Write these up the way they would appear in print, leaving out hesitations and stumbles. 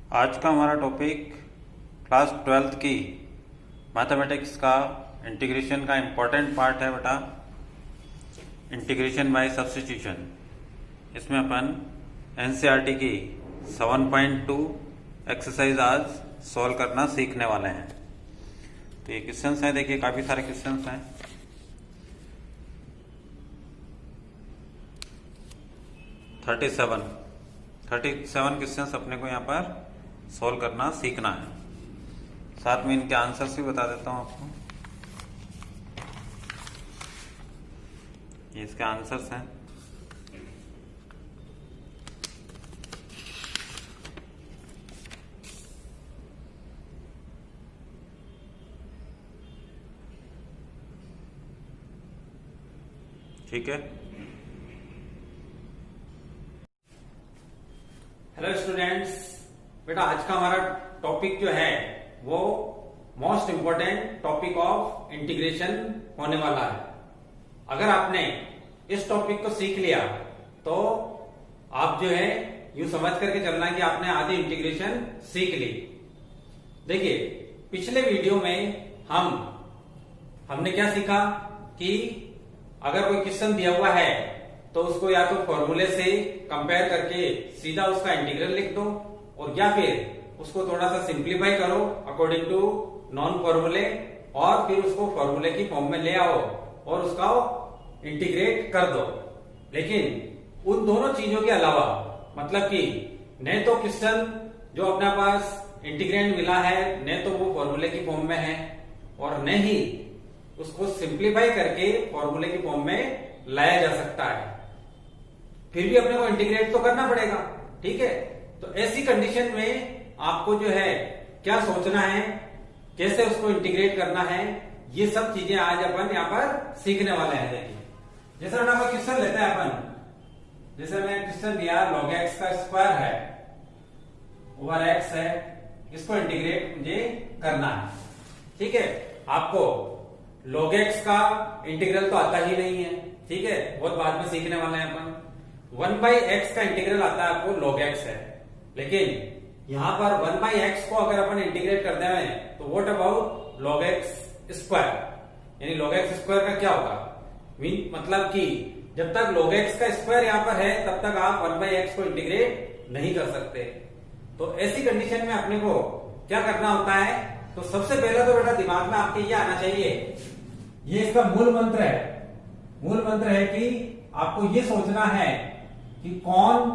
आज का हमारा टॉपिक क्लास 12th की मैथमेटिक्स का इंटीग्रेशन का इम्पोर्टेंट पार्ट है बेटा, इंटीग्रेशन बाय सब्स्टिट्यूशन। इसमें अपन एनसीईआरटी की 7.2 एक्सरसाइज आज सॉल्व करना सीखने वाले हैं। तो ये क्वेश्चंस हैं, देखिए काफ़ी सारे क्वेश्चंस हैं। थर्टी सेवन क्वेश्चंस अपने को यहाँ पर सॉल्व करना सीखना है। साथ में इनके आंसर्स भी बता देता हूँ आपको। ये इसके आंसर्स हैं। ठीक है। हेलो स्टूडेंट्स, बेटा आज का हमारा टॉपिक जो है वो most important topic of integration होने वाला है। अगर आपने इस टॉपिक को सीख लिया तो आप जो है यूं समझ करके चलना कि आपने आधी इंटीग्रेशन सीख ली। देखिए पिछले वीडियो में हमने क्या सीखा कि अगर कोई क्वेश्चन दिया हुआ है तो उसको या तो फॉर्मूले से कंपेयर करके सीधा उसका इंटीग्रल लिख दो, और या फिर उसको थोड़ा सा सिंप्लीफाई करो अकॉर्डिंग टू नॉन फॉर्मूले, और फिर उसको फॉर्मूले की फॉर्म में ले आओ और उसका इंटीग्रेट कर दो। लेकिन उन दोनों चीजों के अलावा मतलब कि न तो क्वेश्चन जो अपने पास इंटीग्रेंड मिला है न तो वो फॉर्मूले की फॉर्म में है, और न ही उसको सिंप्लीफाई करके फॉर्मूले की फॉर्म में लाया जा सकता है। फिर भी अपने को इंटीग्रेट तो करना पड़ेगा, ठीक है। तो ऐसी कंडीशन में आपको जो है क्या सोचना है, कैसे उसको इंटीग्रेट करना है, ये सब चीजें आज अपन यहाँ पर सीखने वाले हैं। देखिए जैसे अपन क्वेश्चन लेते हैं जैसे मैंने क्वेश्चन दिया log x का स्क्वायर है ओवर x है, इसको इंटीग्रेट मुझे करना है, ठीक है। आपको log x का इंटीग्रल तो आता ही नहीं है, ठीक है, बहुत बाद में सीखने वाले हैं अपन। 1/x का इंटीग्रल आता है आपको log x है, लेकिन यहां पर 1/x को अगर अपन इंटीग्रेट कर दें तो what about log x square, यानी log x स्क्वायर का क्या होगा, मतलब कि जब तक log x का स्क्वायर यहां पर है तब तक आप 1/x को इंटीग्रेट नहीं कर सकते। तो ऐसी कंडीशन में अपने को क्या करना होता है, तो सबसे पहले तो बेटा दिमाग में आपके ये आना चाहिए, ये इसका मूल मंत्र है कि आपको ये सोचना है कि कौन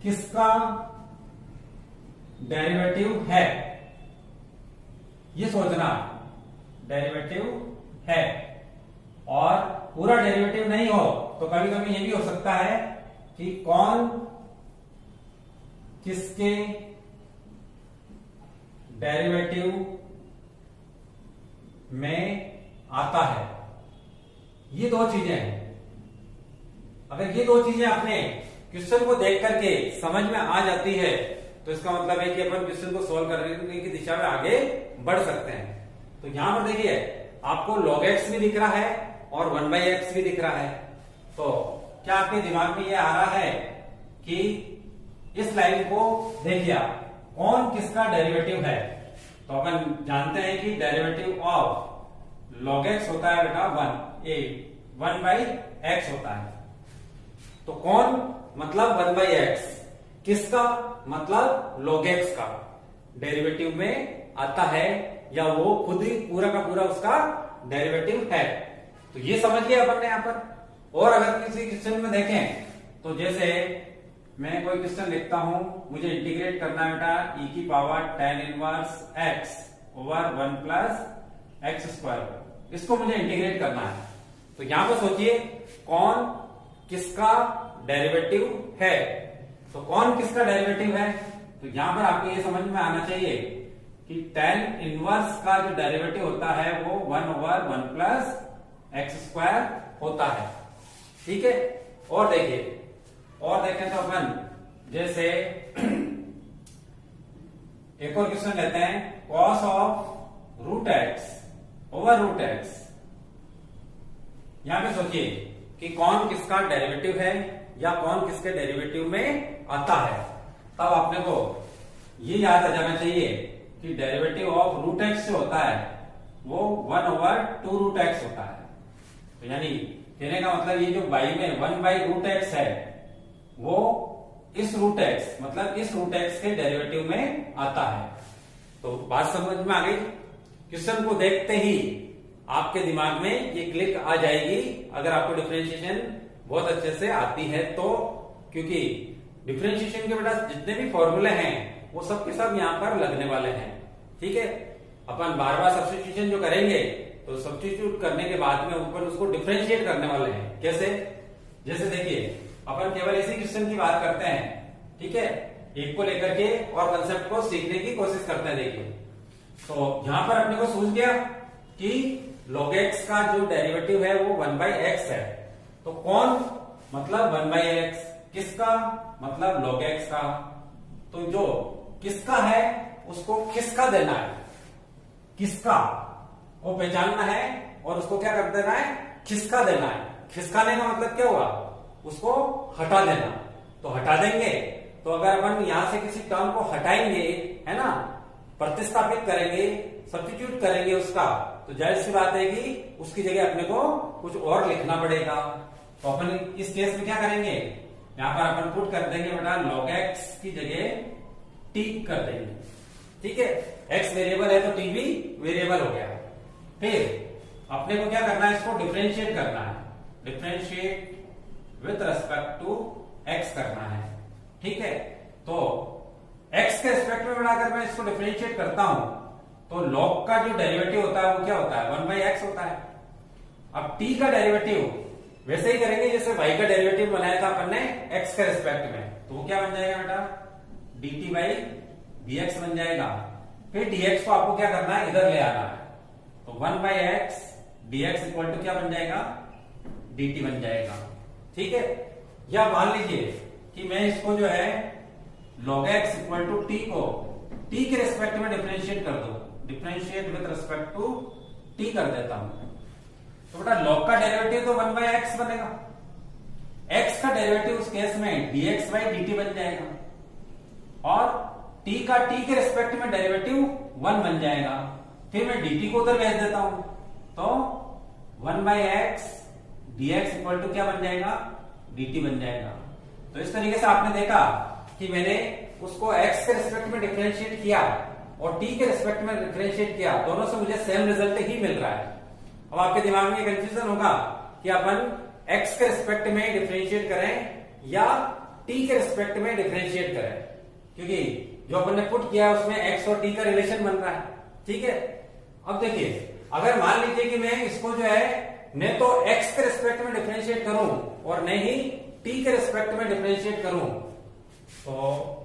किसका डेरिवेटिव है, ये सोचना डेरिवेटिव है। और पूरा डेरिवेटिव नहीं हो तो कभी कभी ये भी हो सकता है कि कौन किसके डेरिवेटिव में आता है। ये दो चीजें हैं। अगर ये दो चीजें अपने क्वेश्चन को देख करके समझ में आ जाती है तो इसका मतलब है कि अपन क्वेश्चन को सॉल्व करने की दिशा में आगे बढ़ सकते हैं। तो यहां पर देखिए आपको log x भी दिख रहा है और 1/x भी दिख रहा है। तो क्या आपके दिमाग में ये आ रहा है कि इस लाइन को देखिए कौन किसका डेरिवेटिव है। तो अपन जानते हैं कि डेरिवेटिव ऑफ log x होता है बेटा 1/x होता है। तो कौन मतलब 1/x, किसका मतलब log x का डेरिवेटिव में आता है, या वो खुद ही पूरा का पूरा उसका डेरिवेटिव है। तो ये समझ लिया अपन ने यहां पर। और अगर किसी क्वेश्चन में देखें तो जैसे मैं कोई क्वेश्चन लिखता हूं, मुझे इंटीग्रेट करना है बेटा e की power tan inverse x over 1 + x², इसको मुझे इंटीग्रेट करना है। तो यहां पर सोचिए कौन किसका डेरिवेटिव है। तो कौन किसका डेरिवेटिव है, तो यहां पर आपको ये समझ में आना चाहिए कि tan इनवर्स का जो डेरिवेटिव होता है वो 1/1 + x² होता है, ठीक है। और देखें तो अपन जैसे एक और क्वेश्चन लेते हैं, cos of √x over √x। यहां पे सोचिए कि कौन किसका डेरिवेटिव है या कौन किसके डेरिवेटिव में आता है। तब आपने को ये याद आ जाना चाहिए कि डेरिवेटिव ऑफ रूट एक्स जो होता है वो 1/2 √x होता है। तो यानी कहने का मतलब ये जो बाई में 1/√x है वो इस रूट एक्स मतलब इस रूट एक्स के डेरिवेटिव में आता है। तो बात समझ में आ गई। क्वेश्चन को देखते ही आपके दिमाग में ये क्लिक आ जाएगी अगर आपको डिफरेंशिएशन बहुत अच्छे से आती है तो, क्योंकि डिफरेंशिएशन के बेटा जितने भी फॉर्मूले हैं वो सब के सब यहाँ पर लगने वाले हैं। ठीक है, अपन बार बार सब्स्टिट्यूशन जो करेंगे तो सब्स्टिट्यूट करने के बाद में ऊपर उसको डिफरेंशिएट करने वाले हैं। कैसे? जैसे देखिए अपन केवल इसी क्वेश्चन की बात करते हैं, ठीक है, एक को लेकर के और कंसेप्ट को सीखने की कोशिश करते हैं। देखिए तो यहां पर अपने को सूझ गया कि log x का जो डेरिवेटिव है वो 1/x है। तो कौन मतलब 1/x, किसका मतलब log x का। तो जो किसका है उसको किसका देना है, किसका को पहचानना है और उसको क्या कर देना है, खिसका देना है। खिसकाने का मतलब क्या हुआ, उसको हटा देना। तो हटा देंगे तो अगर अपन यहां से किसी टर्म को हटाएंगे, है ना, प्रतिस्थापित करेंगे, सब्स्टिट्यूट करेंगे उसका, तो जाहिर सी बात है कि उसकी जगह अपने को कुछ और लिखना पड़ेगा। तो अपन इस केस में क्या करेंगे, यहां पर अपन पुट कर देंगे बेटा log x की जगह t कर देंगे। ठीक है, x वेरिएबल है तो t भी वेरिएबल हो गया। फिर अपने को क्या करना है, इसको डिफरेंशिएट करना है, differentiate with respect to x करना है। ठीक है, तो x के रिस्पेक्ट में बढ़ाकर मैं इसको डिफरेंशिएट करता हूं तो log का जो डेरिवेटिव होता है वो क्या होता है, 1/x होता है। अब t का डेरिवेटिव वैसे ही करेंगे जैसे y का डेरिवेटिव बनाया था अपन ने x के रिस्पेक्ट में, तो वो क्या बन जाएगा बेटा, dt/dx बन जाएगा। फिर dx को आपको क्या करना है, इधर ले आना है, तो 1/x dx इक्वल टू क्या बन जाएगा, dt बन जाएगा। ठीक है, या मान लीजिए कि मैं इसको जो है log x equal to t को t के रिस्पेक्ट में डिफरेंशिएट कर दो, differentiate with respect to t कर देता हूं। तो बेटा log का डेरिवेटिव तो 1/x बनेगा, x का डेरिवेटिव उस केस में dx/dt बन जाएगा और t का t के रिस्पेक्ट में डेरिवेटिव 1 बन जाएगा। फिर मैं dt को उधर भेज देता हूं तो 1/x dx इक्वल टू क्या बन जाएगा, dt बन जाएगा। तो इस तरीके से आपने देखा कि मैंने उसको x के रिस्पेक्ट में डिफरेंशिएट किया और t के रिस्पेक्ट में डिफरेंशिएट किया, दोनों से मुझे सेम रिजल्ट ही मिल रहा है। अब आपके दिमाग में कंफ्यूजन होगा कि अपन x के रिस्पेक्ट में डिफरेंशिएट करें या t के रिस्पेक्ट में डिफरेंशिएट करें, क्योंकि जो अपन ने पुट किया है उसमें x और t का रिलेशन बन रहा है। ठीक है, अब देखिए अगर मान लीजिए कि मैं इसको जो है न तो x के रिस्पेक्ट में डिफरेंशिएट करूं और न ही t के रिस्पेक्ट में डिफरेंशिएट करूं, तो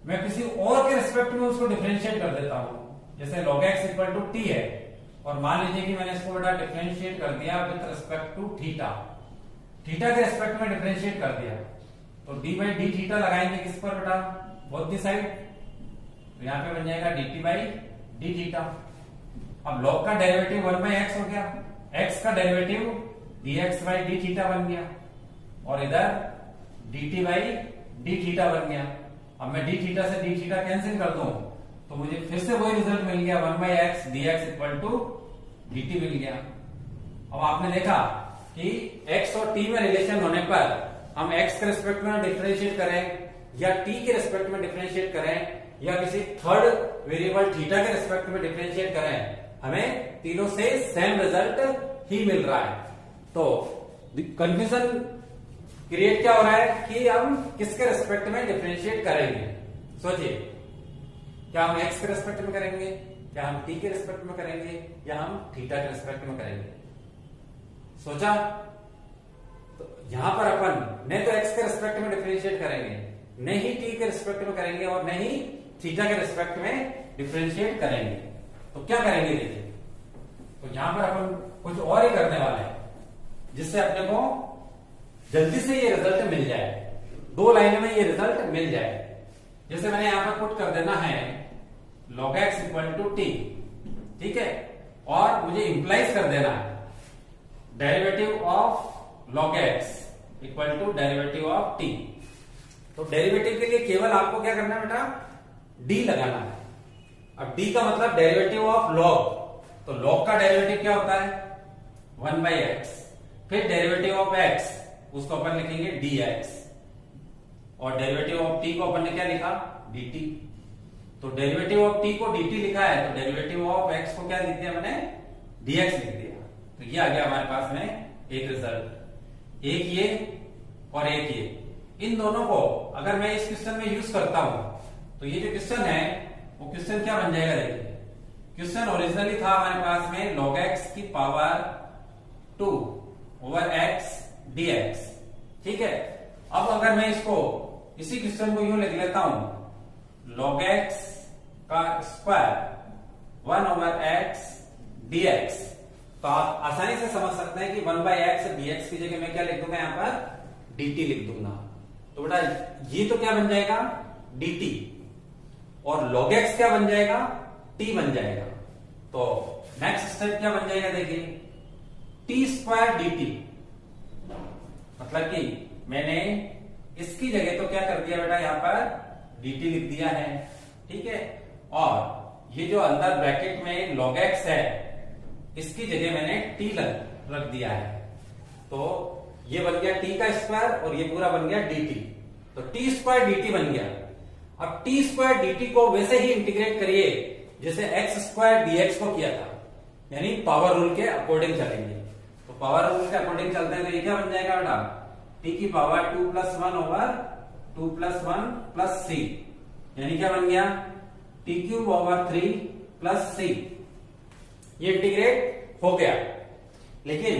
मैं किसी और के रिस्पेक्ट में उसको डिफरेंशिएट कर देता हूं। जैसे log x equal to t है और मान लीजिए कि मैंने इसको बेटा डिफरेंशिएट कर दिया with respect to theta, theta के रिस्पेक्ट में डिफरेंशिएट कर दिया, तो d/d थीटा लगाएंगे किस पर बेटा, बोथ दी साइड, तो यहां पे बन जाएगा dt/d थीटा। अब log का डेरिवेटिव 1/x हो गया, x का डेरिवेटिव dx/d थीटा बन गया और इधर dt/d थीटा बन गया। अब मैं d थीटा से d थीटा कैंसिल कर दूं तो मुझे फिर से वही रिजल्ट मिल गया, 1/x dx equal to dt मिल गया। अब आपने देखा कि x और t में रिलेशन होने पर हम x के रिस्पेक्ट में डिफरेंशिएट करें या t के रिस्पेक्ट में डिफरेंशिएट करें या किसी थर्ड वेरिएबल थीटा के रिस्पेक्ट में डिफरेंशिएट करें, हमें तीनों से सेम रिजल्ट ही मिल रहा है। तो कंफ्यूजन क्रिएट क्या हो रहा है कि हम किसके रिस्पेक्ट में डिफरेंशिएट करेंगे। सोचिए, क्या हम x के रिस्पेक्ट में करेंगे, क्या हम t के रिस्पेक्ट में करेंगे या हम थीटा के रिस्पेक्ट में करेंगे। सोचा, तो यहां पर अपन न तो x के रिस्पेक्ट में डिफरेंशिएट करेंगे, न ही t के रिस्पेक्ट में करेंगे और न ही थीटा के रिस्पेक्ट में डिफरेंशिएट करेंगे। तो क्या करेंगे देखिए, तो यहां पर अपन कुछ और ही करने वाले हैं जिससे अपने को जल्दी से ये रिजल्ट मिल जाए, 2 लाइनों में ये रिजल्ट मिल जाए। जैसे मैंने यहां पर पुट कर देना है log x equal to t, ठीक है, और मुझे इंप्लाइज कर देना है derivative of log x equal to derivative of t। तो डेरिवेटिव के लिए केवल आपको क्या करना है बेटा, डी लगाना है। अब डी का मतलब डेरिवेटिव ऑफ लॉग, तो लॉग का डेरिवेटिव क्या होता है 1/x, फिर डेरिवेटिव ऑफ x उसको अपन लिखेंगे dx, और डेरिवेटिव ऑफ t को अपन ने क्या लिखा dt। तो डेरिवेटिव ऑफ t को dt लिखा है, तो डेरिवेटिव ऑफ x को क्या लिख दिया मैंने dx लिख दिया। तो ये आ गया हमारे पास में एक रिजल्ट, एक ये और एक ये। इन दोनों को अगर मैं इस क्वेश्चन में यूज करता हूं तो ये जो क्वेश्चन है वो क्वेश्चन क्या बन जाएगा, देखिए क्वेश्चन ओरिजिनली था हमारे पास में log x की पावर 2 ओवर x dx, ठीक है। अब अगर मैं इसको इसी क्वेश्चन को यूं लिख लेता हूं log x का स्क्वायर 1 ओवर x dx, तो आप आसानी से समझ सकते हैं कि 1/x dx की जगह मैं क्या लिख दूंगा, यहां पर dt लिख दूंगा। तो बेटा ये तो क्या बन जाएगा dt, और log x क्या बन जाएगा t बन जाएगा। तो नेक्स्ट स्टेप क्या बन जाएगा, देखिए t स्क्वायर dt, मतलब कि मैंने इसकी जगह तो क्या कर दिया बेटा यहां पर dt लिख दिया है, ठीक है। और ये जो अंदर ब्रैकेट में log x है इसकी जगह मैंने t रख दिया है, तो ये बन गया t का स्क्वायर और ये पूरा बन गया dt, तो t स्क्वायर dt बन गया। अब t स्क्वायर dt को वैसे ही इंटीग्रेट करिए जैसे x स्क्वायर dx को किया था, यानी पावर रूल के अकॉर्डिंग चलेंगे। तो पावर रूल के अकॉर्डिंग चलते हैं तो ये क्या बन जाएगा बेटा t की पावर 2+1 ओवर 2+1 प्लस c, यानी क्या बन गया t cube over 3 plus c। ये इंटीग्रेट हो गया, लेकिन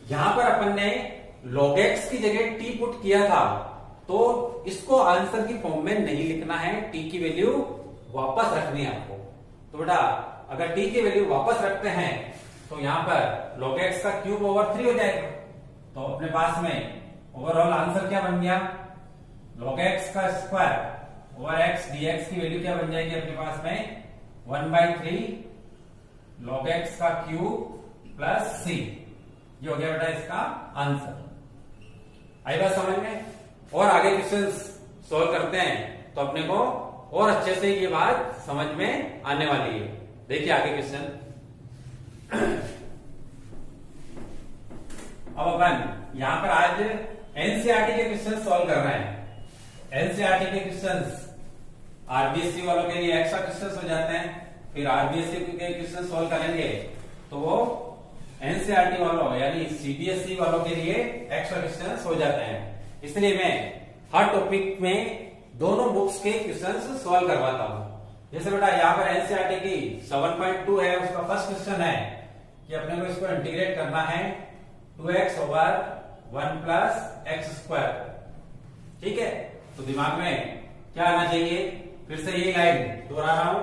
यहां पर अपन ने log x की जगह t पुट किया था, तो इसको आंसर की फॉर्म में नहीं लिखना है, t की वैल्यू वापस रखनी है आपको। तो बेटा अगर t की वैल्यू वापस रखते हैं तो यहां पर log x का क्यूब ओवर 3 हो जाएगा। तो अपने पास में ओवरऑल आंसर क्या बन गया, log x का स्क्वायर ओवर x dx की वैल्यू क्या बन जाएगी अपने पास में 1/3 log x का क्यूब प्लस c। ये हो गया बेटा इसका आंसर। आई बात समझ में? और आगे क्वेश्चंस सॉल्व करते हैं तो अपने को और अच्छे से ये बात समझ में आने वाली है। देखिए आगे क्वेश्चन। अब अपन यहां पर आज एनसीईआरटी के क्वेश्चन सॉल्व कर रहे हैं। एनसीईआरटी के क्वेश्चंस आरबीएससी वालों के लिए एक्स्ट्रा क्वेश्चंस हो जाते हैं, फिर आरबीएससी के क्वेश्चन सॉल्व करेंगे तो वो एनसीईआरटी वालों यानी सीबीएसई वालों के लिए एक्स्ट्रा क्वेश्चंस हो जाते हैं। इसलिए मैं हर टॉपिक में दोनों बुक्स के क्वेश्चंस सॉल्व करवाता हूं। जैसे बेटा यहाँ पर एनसीईआरटी की 7.2 है, उसका फर्स्ट क्वेश्चन है कि अपने को इसको इंटीग्रेट करना है 2x over 1 plus x square, ठीक है। तो दिमाग में क्या आना चाहिए, फिर से ये लाइन दोहरा रहा हूं,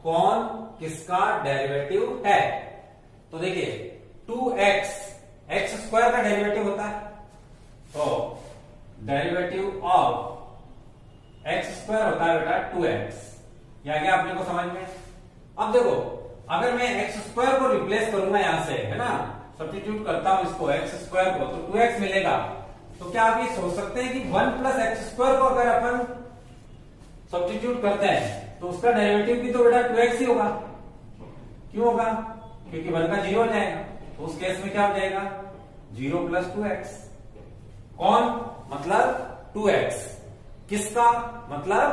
कौन किसका डेरिवेटिव है। तो देखिए 2x एक्स स्क्वायर का डेरिवेटिव होता है, तो डेरिवेटिव ऑफ एक्स स्क्वायर होता है बेटा 2x। या क्या आपने को समझ में? अब देखो अगर मैं एक्स स्क्वायर को रिप्लेस करूंगा यहां से, है ना, सब्स्टिट्यूट करता हूं इसको एक्स स्क्वायर को, तो 2x मिलेगा। तो क्या आप ये सोच सकते हैं कि 1 प्लस एक्स स्क्वायर को अगर अपन सब्स्टिट्यूट करते हैं तो उसका डेरिवेटिव भी तो बेटा 2x ही होगा। क्यों होगा? क्योंकि 1 का 0 हो जाएगा, तो उस केस में क्या हो जाएगा 0 प्लस 2x। कौन? मतलब 2x। किसका? मतलब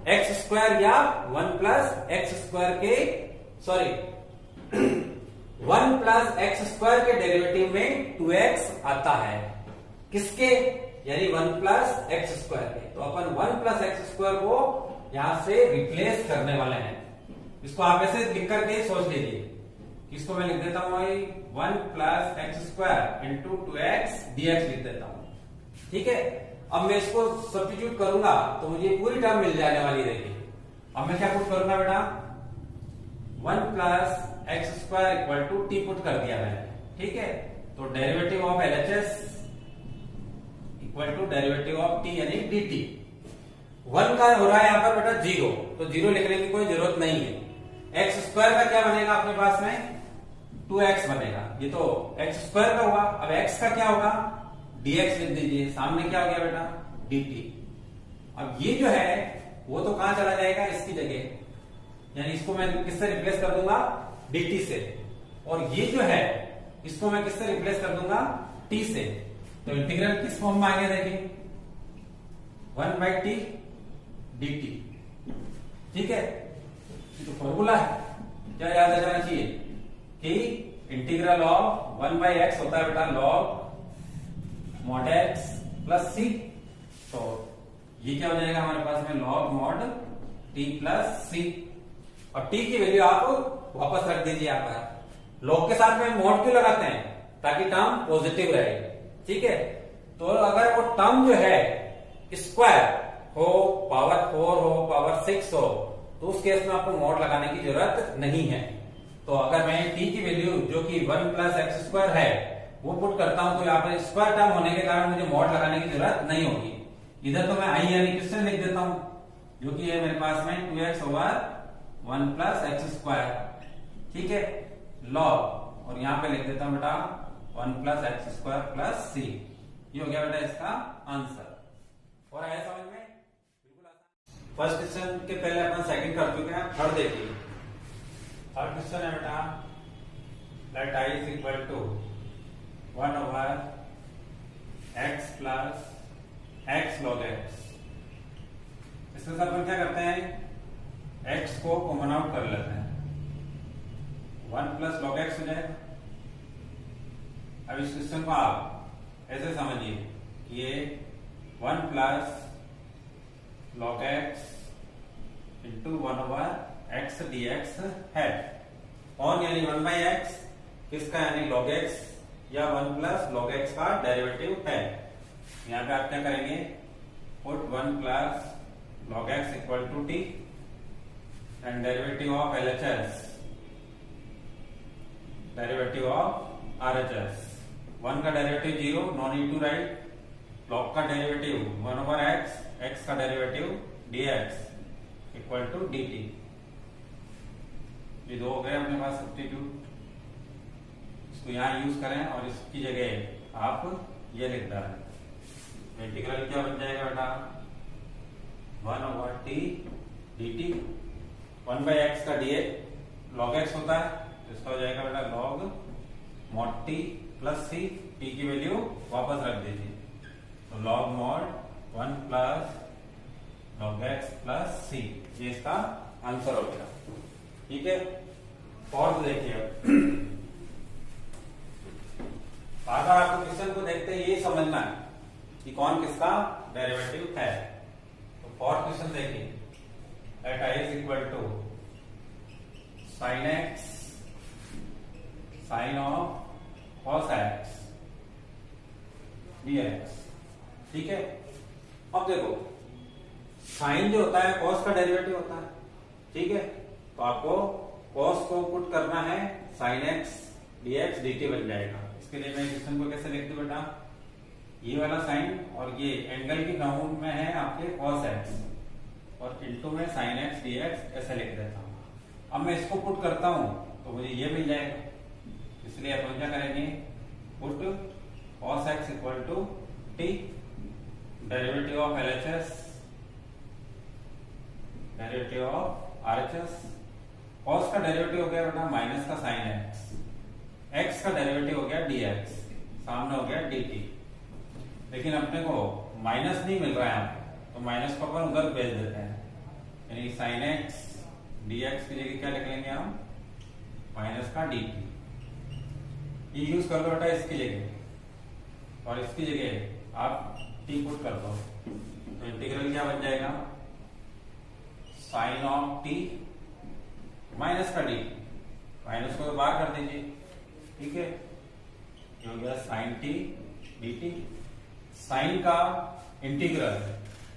एक्स स्क्वायर या 1 प्लस एक्स स्क्वायर के 1 प्लस एक्स स्क्वायर के डेरिवेटिव में 2x आता है। किसके? यानी 1 प्लस एक्स स्क्वायर के। तो अपन 1 प्लस एक्स स्क्वायर को यहां से रिप्लेस करने वाले हैं। इसको आप ऐसे लिख करके सोच लीजिए, इसको मैं लिख देता हूं 1 plus x square into 2x dx लिख देता हूं, ठीक है। अब मैं इसको सब्स्टिट्यूट करूंगा तो मुझे पूरी टर्म मिल जाने वाली रहेगी। अब मैं क्या पुट करूंगा बेटा 1 plus x square equal to t put कर दिया मैंने, ठीक है। तो derivative of LHS equal to derivative of t यानी dt। 1 का हो रहा है यहां पर बेटा 0, तो 0 लिखने की कोई जरूरत नहीं है। एक्स स्क्वायर का क्या बनेगा अपने पास में 2x बनेगा, ये तो एक्स स्क्वायर का होगा। अब x का क्या होगा dx लिख दीजिए, सामने क्या हो गया बेटा dt। अब ये जो है वो तो कहां चला जाएगा, इसकी जगह, यानी इसको मैं किससे रिप्लेस कर दूंगा, dt से, और ये जो है इसको मैं किससे रिप्लेस कर दूंगा, t से। तो इंटीग्रल किस फॉर्म में आ गया देखिए, 1/t dt, ठीक है। तो फॉर्मूला है, क्या याद आ जाना चाहिए कि इंटीग्रल ऑफ 1/x होता है बेटा log mod x plus c। तो ये क्या हो जाएगा हमारे पास में, log mod t plus c, और t की वैल्यू आप वापस रख दीजिए यहाँ पर। log के साथ में mod क्यों लगाते हैं, ताकि टर्म पॉजिटिव रहे, ठीक है। तो अगर वो टर्म जो है स्क्वायर हो, पावर 4 हो, पावर 6 हो, तो उस केस में आपको mod लगाने की जरूरत नहीं है। तो अगर मैं t की वैल्यू जो कि 1 प्लस एक्स स्क्वायर है वो पुट करता हूं, तो यहाँ पर स्क्वायर टर्म होने के कारण मुझे mod लगाने की जरूरत नहीं होगी। इधर तो मैं i यानी किससे लिख देता हूं, जो कि है मेरे पास में 2x over 1 plus x square, ठीक है, log, और यहाँ पे लिख देता हूं बेटा 1 plus x square plus c। ये हो गया बेटा इसका आंसर। और आया समझ में, बिल्कुल आसान। फर्स्ट क्वेश्चन के पहले अपन सेकंड कर चुके हैं, थर्ड देखिए। थर्ड क्वेश्चन है बेटा, let i is equal to 1 over x plus x log x। इसके साथ अपन क्या करते हैं, x को कॉमन आउट कर लेते हैं, 1 प्लस log x हो जाएगा। अब इस क्वेश्चन को आप ऐसे समझिए कि ये 1 plus log x into 1 over x dx है, और यानी 1/x किसका, यानी log x या 1 प्लस log x का डेरिवेटिव है। यहाँ पे आप क्या करेंगे, put 1 plus log x equal to t and derivative of LHS, derivative of RHS। 1 का derivative 0, no need to write. log का डेरिवेटिव 1 ओवर x, x का derivative dx equal to dt। ये दो हो गए अपने पास सब्स्टिट्यूट, इसको यहाँ यूज करें और इसकी जगह आप ये लिख दें। इंटीग्रल क्या बन जाएगा बेटा, 1 ओवर t dt, 1/x का dx log x होता है, तो इसका हो जाएगा बेटा log mod t plus c, t की वैल्यू वापस रख दीजिए, तो log mod 1 plus log x plus c, ये इसका आंसर हो गया, ठीक है। फोर्थ देखिए, अगर आपको क्वेश्चन को देखते ही ये समझना है कि कौन किसका डेरिवेटिव है, तो फोर्थ क्वेश्चन देखिए, let i is equal to sin x sine of cos x dx, ठीक है। अब देखो साइन जो होता है cos का डेरिवेटिव होता है, ठीक है, तो आपको cos को पुट करना है sin x dx dt बन जाएगा। इसके लिए मैं क्वेश्चन को कैसे लिख दूं बेटा, ये वाला साइन और ये एंगल की ग्राउंड में है आपके cos x और इनटू में sin x dx ऐसे लिख देता हूं। अब मैं इसको पुट करता हूं तो मुझे ये मिल जाएगा, इसलिए अपन क्या करेंगे, put cos x equal to t, derivative of LHS, derivative of RHS। cos का डेरिवेटिव हो गया बेटा माइनस का sin x, x का डेरिवेटिव हो गया dx, सामने हो गया dt। लेकिन अपने को माइनस नहीं मिल रहा है यहाँ, तो माइनस को अपन उधर भेज देते हैं, यानी sin x dx की जगह क्या लिख लेंगे हम, माइनस का dt। ये यूज कर दो बेटा इसकी जगह, और इसकी जगह आप t पुट कर दो, तो इंटीग्रल क्या बन जाएगा, साइन ऑफ t माइनस का dt, माइनस को बाहर कर दीजिए, ठीक है, ये हो गया साइन t dt। साइन का इंटीग्रल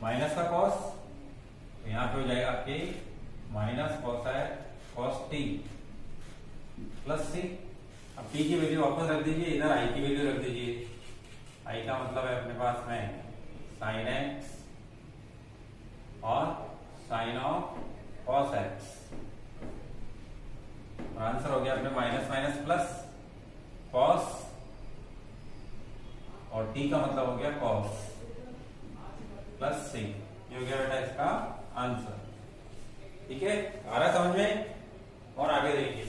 माइनस का कॉस, तो यहां पे हो जाएगा a minus cos t plus c। अब t की वैल्यू वापस रख दीजिए, इधर i की वैल्यू रख दीजिए, i का मतलब है अपने पास में साइन x और साइन ऑफ कॉस x, और आंसर हो गया अपने माइनस माइनस प्लस कॉस, और t का मतलब हो गया कॉस प्लस c। ये हो गया बेटा इसका आंसर। ठीक है, आ रहा है समझ में? और आगे देखिए,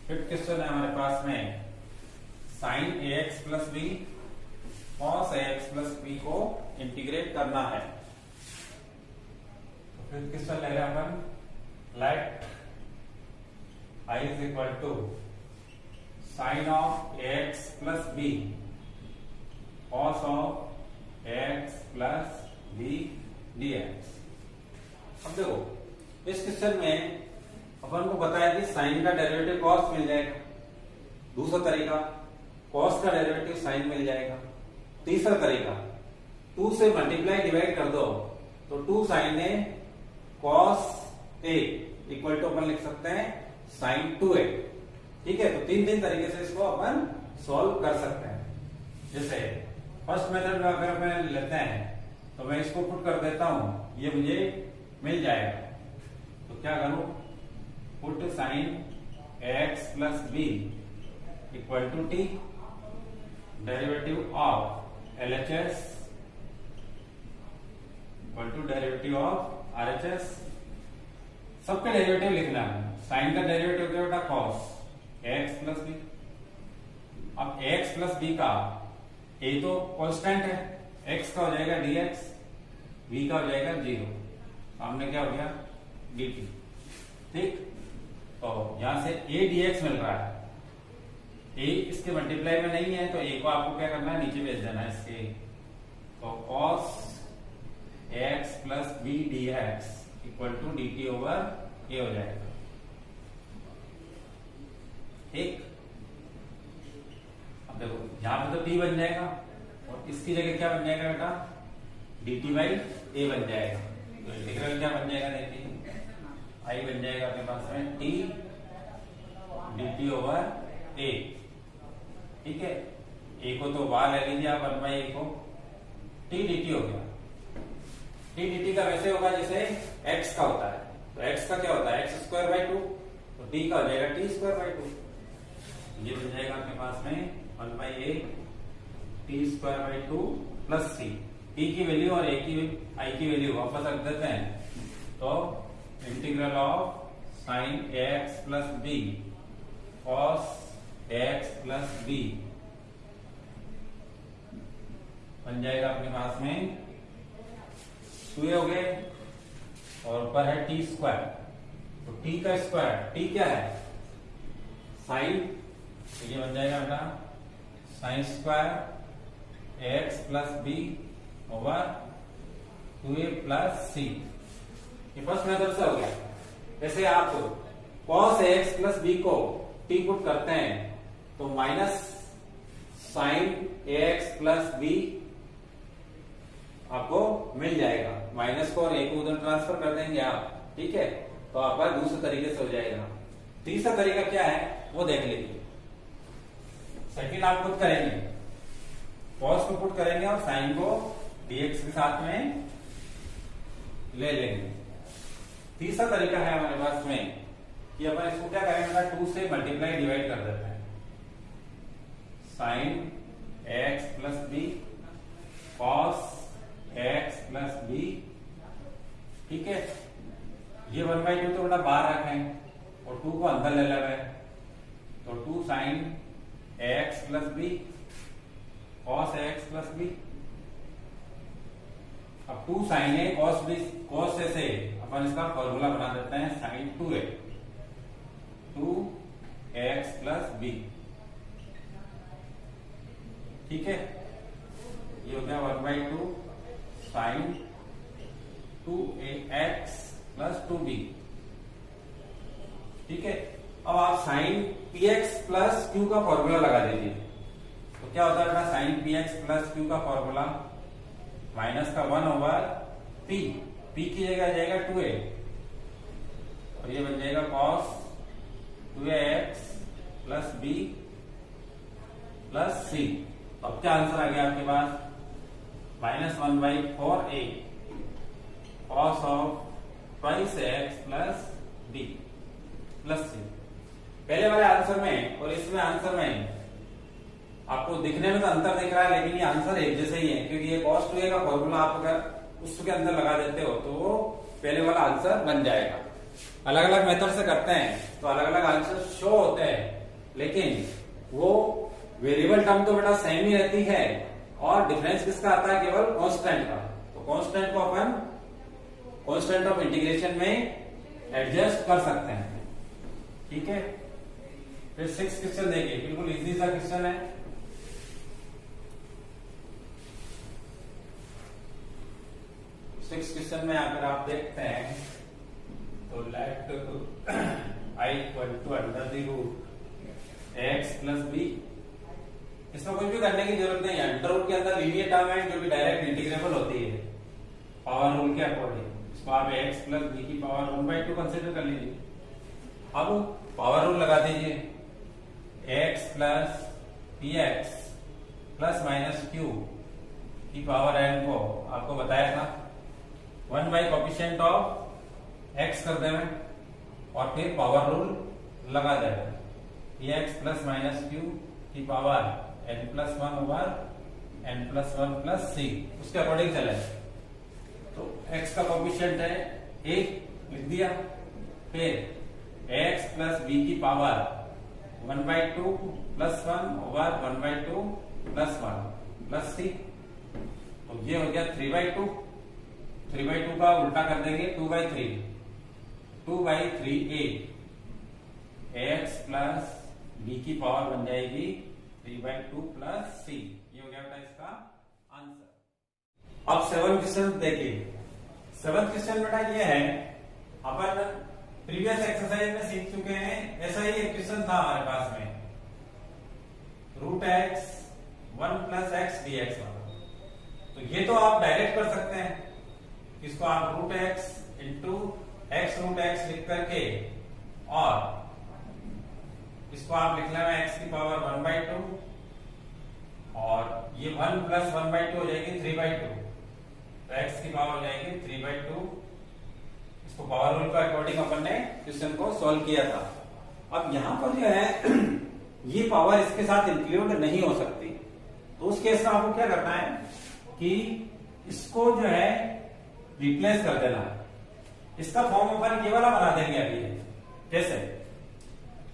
फिफ्थ क्वेश्चन है हमारे पास में, sine ax plus B cos ax plus B को इंटीग्रेट करना है। तो फिफ्थ क्वेश्चन ले रहे हैं अपन, let I is equal to sine of ax plus B cos of ax plus B dx। अब देखो इस क्वेश्चन में अपन को बताया कि साइन का डेरिवेटिव कॉस मिल जाएगा, दूसरा तरीका कॉस का डेरिवेटिव साइन मिल जाएगा, तीसरा तरीका 2 से मल्टीप्लाई डिवाइड कर दो तो 2 sine A cos A equal to अपन लिख सकते हैं साइन 2a। ठीक है, तो तीन तरीके से इसको अपन सॉल्व कर सकते हैं। जैसे फर्स्ट मेथड में अगर अपन लेते हैं तो मैं इसको पुट कर देता हूं, ये मुझे मिल जाएगा। तो क्या करूं, put sine x plus b equal to t, derivative of LHS equal to derivative of RHS। सबके डेरिवेटिव लिखना है। साइन का डेरिवेटिव क्या बेटा, कॉस x प्लस बी। अब x प्लस बी का a तो कांस्टेंट है, x का हो जाएगा dx, b का हो जाएगा 0, सामने क्या हो गया dt। ठीक, तो यहां से a dx मिल रहा है, a इसके मल्टीप्लाई में नहीं है तो a को आपको क्या करना है, नीचे भेज देना है इसके। तो cos x plus B dx equal to dt over a हो जाएगा। ठीक, अब देखो यहां पे तो t बन जाएगा और इसकी जगह क्या बन जाएगा बेटा, dt बाई a बन जाएगा। तो इंटीग्रल क्या बन जाएगा, देखिए i बन जाएगा अपने पास में t dt ओवर a। ठीक है, a को तो बाहर ले लीजिए आप, 1 बाई a को, t dt हो गया। t dt का वैसे होगा जैसे x का होता है, तो x का क्या होता है x स्क्वायर बाई 2, तो t का हो जाएगा t स्क्वायर बाई 2। ये बन जाएगा आपके पास में 1 by a t square by 2 plus c। t की वैल्यू और i की वैल्यू वापस रख देते हैं, तो integral of sine x plus B cos x plus b बन जाएगा अपने पास में 2a हो गए और ऊपर है t स्क्वायर, तो t का स्क्वायर, t क्या है साइन, तो ये बन जाएगा बेटा sine square x plus b over 2a plus c। ये फर्स्ट मेथड से हो गया। जैसे आप cos x प्लस बी को t पुट करते हैं तो minus sine ax plus b आपको मिल जाएगा, माइनस को और a को उधर ट्रांसफर कर देंगे आप। ठीक है, तो आपका दूसरे तरीके से हो जाएगा। तीसरा तरीका क्या है वो देख लीजिए। सेकंड आप पुट करेंगे, cos को पुट करेंगे और साइन को dx के साथ में ले लेंगे। तीसरा तरीका है हमारे पास में कि अपन इसको क्या करेंगे, 2 से मल्टीप्लाई डिवाइड कर देते हैं, sine x plus B cos x plus b. ठीक है, ये 1 बाई 2 तो बेटा बाहर रखें और 2 को अंदर ले लेंगे, तो 2 sine x plus B cos x plus b. अब 2 साइन ए कॉस बी, कॉस से अपन इसका फॉर्मूला बना देते हैं sign 2a 2x plus b. ठीक है, ये हो गया 1 by 2 sign 2ax plus 2b। ठीक है, अब आप साइन px प्लस q का फॉर्मूला लगा दीजिए, तो क्या होता है साइन px प्लस q का फॉर्मूला माइनस का 1 ओवर p, p की जगह आ जाएगा 2a और ये बन जाएगा cos 2ax plus b plus c। अब क्या आंसर आ गया आपके पास, minus 1 by 4a cos of twice x plus b plus c। पहले वाले आंसर में और इसमें आंसर में आपको दिखने में तो अंतर दिख रहा है, लेकिन ये आंसर एक जैसे ही है, क्योंकि ये cos 2a का फॉर्मूला आप अगर उसके अंदर लगा देते हो तो वो पहले वाला आंसर बन जाएगा। अलग अलग मेथड से करते हैं तो अलग अलग आंसर शो होते हैं, लेकिन वो वेरिएबल टर्म तो बेटा सेम ही रहती है और डिफरेंस किसका आता है, केवल कांस्टेंट का। तो कांस्टेंट को अपन कांस्टेंट ऑफ इंटीग्रेशन में एडजस्ट कर सकते हैं। ठीक है, फिर 6 क्वेश्चन देखिए, बिल्कुल इजी सा क्वेश्चन है। सिक्स क्वेश्चन में अगर आप देखते हैं तो let I equal to under the root x plus b. इसमें कुछ भी करने की जरूरत नहीं है, अंडर रूट के अंदर लीनियर टर्म है जो कि डायरेक्ट इंटीग्रेबल होती है पावर रूल के अकॉर्डिंग। इसको आप एक्स प्लस बी की पावर 1/2 कंसिडर कर लीजिए। अब पावर रूल लगा दीजिए, x plus P X plus minus Q की पावर एन को आपको बताया था 1 बाई कोफिशिएंट ऑफ एक्स कर देंगे और फिर पावर रूल लगा देंगे, P X plus minus Q की power N plus 1 over N plus 1 plus C, उसके अकॉर्डिंग चले। तो x का कोफिशिएंट है 1 लिख दिया, फिर x प्लस b की power 1/2 plus 1 over 1/2 plus 1 plus C. तो ये हो गया 3/2, 3/2 का उल्टा कर देंगे 2/3, 2/3a x प्लस b की पावर बन जाएगी 3/2 प्लस c। ये हो गया बेटा इसका आंसर। अब 7 क्वेश्चन देखिए। 7 क्वेश्चन बेटा ये है, अपन प्रीवियस एक्सरसाइज में सीख चुके हैं, ऐसा ही एक क्वेश्चन था हमारे पास में, root x 1 plus x d x वाला। तो ये तो आप डायरेक्ट कर सकते हैं, इसको आप root x into x root x लिख करके और इसको आप लिख लेना एक्स की पावर 1/2 और ये 1 प्लस 1/2 हो जाएगी 3/2, तो एक्स की पावर हो जाएगी 3/2। इसको पावर रूल के अकॉर्डिंग अपन ने क्वेश्चन को सॉल्व किया था। अब यहां पर जो है ये पावर इसके साथ इंक्लूड नहीं हो सकती, तो उस केस में आपको क्या करना है कि इसको जो है रिप्लेस कर देना है। इसका फॉर्म अपन ये वाला बना देंगे अभी। कैसे,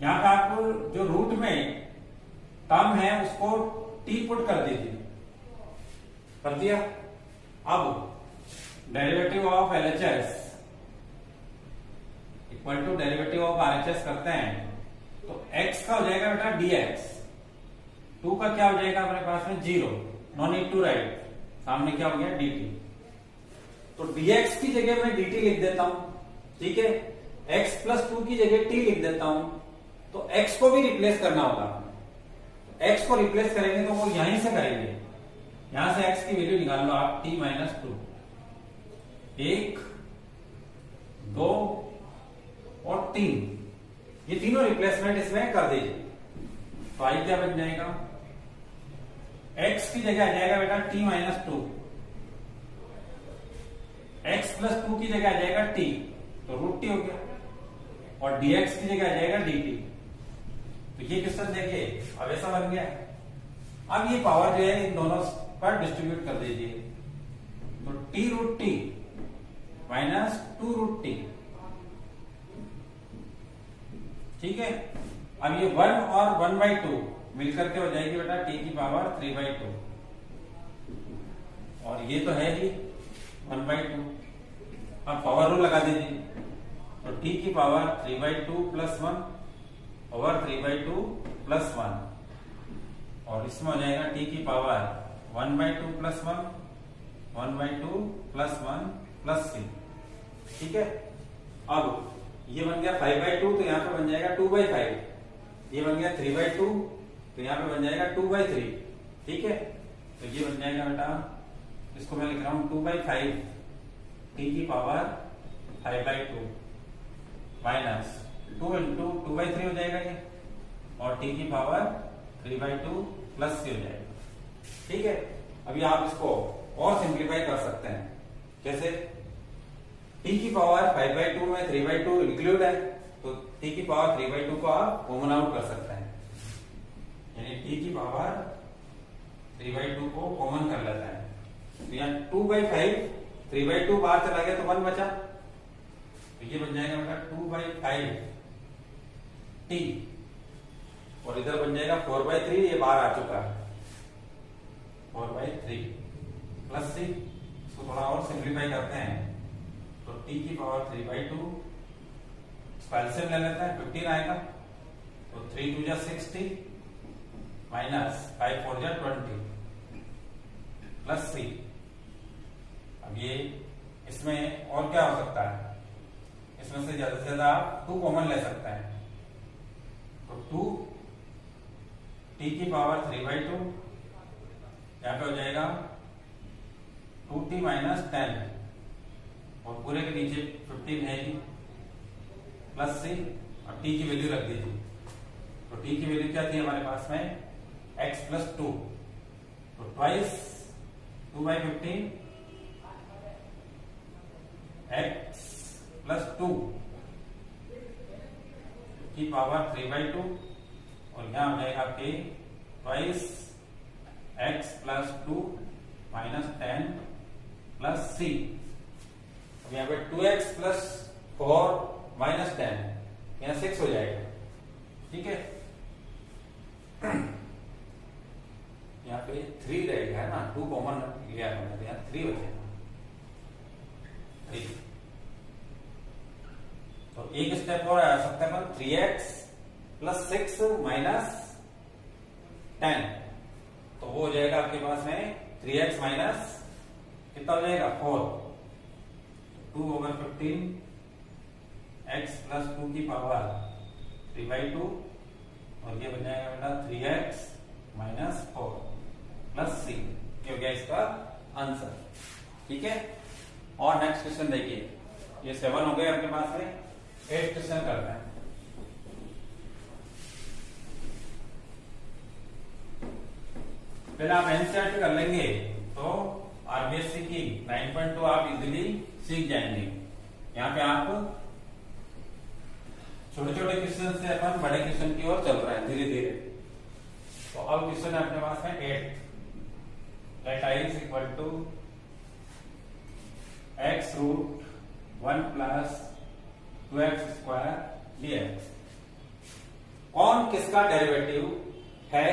यहां पे आपको जो रूट में टर्म है उसको टी पुट कर दीजिए, कर दिया। अब derivative of LHS equal to derivative of RHS करते हैं तो x का हो जाएगा बेटा dx, 2 का क्या हो जाएगा हमारे पास में 0, नो नीड टू राइट, सामने क्या हो गया dt। तो dx की जगह मैं dt लिख देता हूं, ठीक है। x प्लस 2 की जगह t लिख देता हूं, तो x को भी रिप्लेस करना होगा। x को रिप्लेस करेंगे तो वो यहीं से करेंगे, यहां से x की वैल्यू निकाल लो आप t माइनस 2, 1 2 और 3, ये तीनों रिप्लेसमेंट इसमें कर दीजिए। तो आई क्या बन जाएगा, x की जगह आ जाएगा बेटा t माइनस 2, x प्लस 2 की जगह आ जाएगा t, तो रूट टी हो गया, और dx की जगह आ जाएगा dt। तो ये क्वेश्चन देखिए अब ऐसा बन गया। अब ये पावर जो है इन दोनों पर डिस्ट्रीब्यूट कर दीजिए, तो t root t minus 2 root t, ठीक है। अब ये 1 और 1/2 मिलकर के हो जाएगी बेटा t की पावर 3/2, और ये तो है ही 1/2। अब पावर रूल लगा दीजिए, तो t की पावर 3/2 प्लस 1 ओवर 3/2 प्लस 1, और इसमें हो जाएगा t की पावर 1/2 प्लस 1, 1/2 प्लस 1 प्लस 3, ठीक है। अब ये बन गया 5/2, तो यहाँ पे बन जाएगा 2/5, ये बन गया 3/2, तो यहाँ पे बन जाएगा 2/3, ठीक है। तो ये बन जाएगा बेटा, इसको मैं लिख रहा हूं 2/5 t की पावर 5/2 माइनस 2 इंटू 2/3 हो जाएगा ये, और t की पावर 3/2 प्लस c हो जाएगा, ठीक है। अभी आप इसको और सिंप्लीफाई कर सकते हैं। कैसे, t की पावर 5/2 में 3/2 इंक्लूड है, तो t की पावर 3/2 को आप कॉमन आउट कर सकते हैं, यानी t की पावर 3/2 को कॉमन कर लेता है। तो यहाँ 2/5 3/2 बाहर चला गया तो 1 बचा, तो ये बन जाएगा बेटा 2/5 टी, और इधर बन जाएगा 4/3, ये बाहर आ चुका है 4/3 प्लस सी। इसको थोड़ा और सिंप्लीफाई करते हैं तो टी की पावर 3/2, एलसीएम ले लेते हैं 15 आएगा, तो 3 2 जा 60 माइनस 5 4 जा 20 प्लस सी। अब ये इसमें और क्या हो सकता है, इसमें से ज्यादा आप 2 कॉमन ले सकते हैं, तो 2 टी की पावर 3/2, यहाँ पे हो जाएगा 2t माइनस 10, और पूरे के नीचे 15 है ही, प्लस सी, और t की वैल्यू रख दीजिए। तो t की वैल्यू क्या थी हमारे पास में, x प्लस 2, तो ट्वाइस 2/15 x प्लस 2 की पावर 3/2, और यहां हो जाएगा आपके twice x plus 2 minus 10 plus C. अब यहाँ पे 2x प्लस 4 माइनस 10, यहाँ 6 हो जाएगा, ठीक है। यहाँ पे 3 रहेगा, है ना, 2 कॉमन लिया हमने, तो यहाँ 3 हो जाएगा 3। तो एक स्टेप और आ सकता है अपन, 3x प्लस 6 माइनस 10, तो वो हो जाएगा आपके पास में 3x माइनस कितना हो जाएगा 4, 2/15 x प्लस 2 की पावर 3/2, और ये बन जाएगा बेटा 3x माइनस 4 प्लस सी। ये हो गया इसका आंसर, ठीक है। और नेक्स्ट क्वेश्चन देखिए, ये 7 हो गए आपके पास में, 8 क्वेश्चन करते हैं। पहले आप एनसीईआरटी कर लेंगे तो आरबीएससी की 9.2 आप इजीली सीख जाएंगे। यहाँ पे आप छोटे छोटे क्वेश्चन से अपन बड़े क्वेश्चन की ओर चल रहे हैं धीरे धीरे। तो अब क्वेश्चन है अपने पास में 8, let i is equal to x root 1 plus 2x square dx। कौन किसका डेरिवेटिव है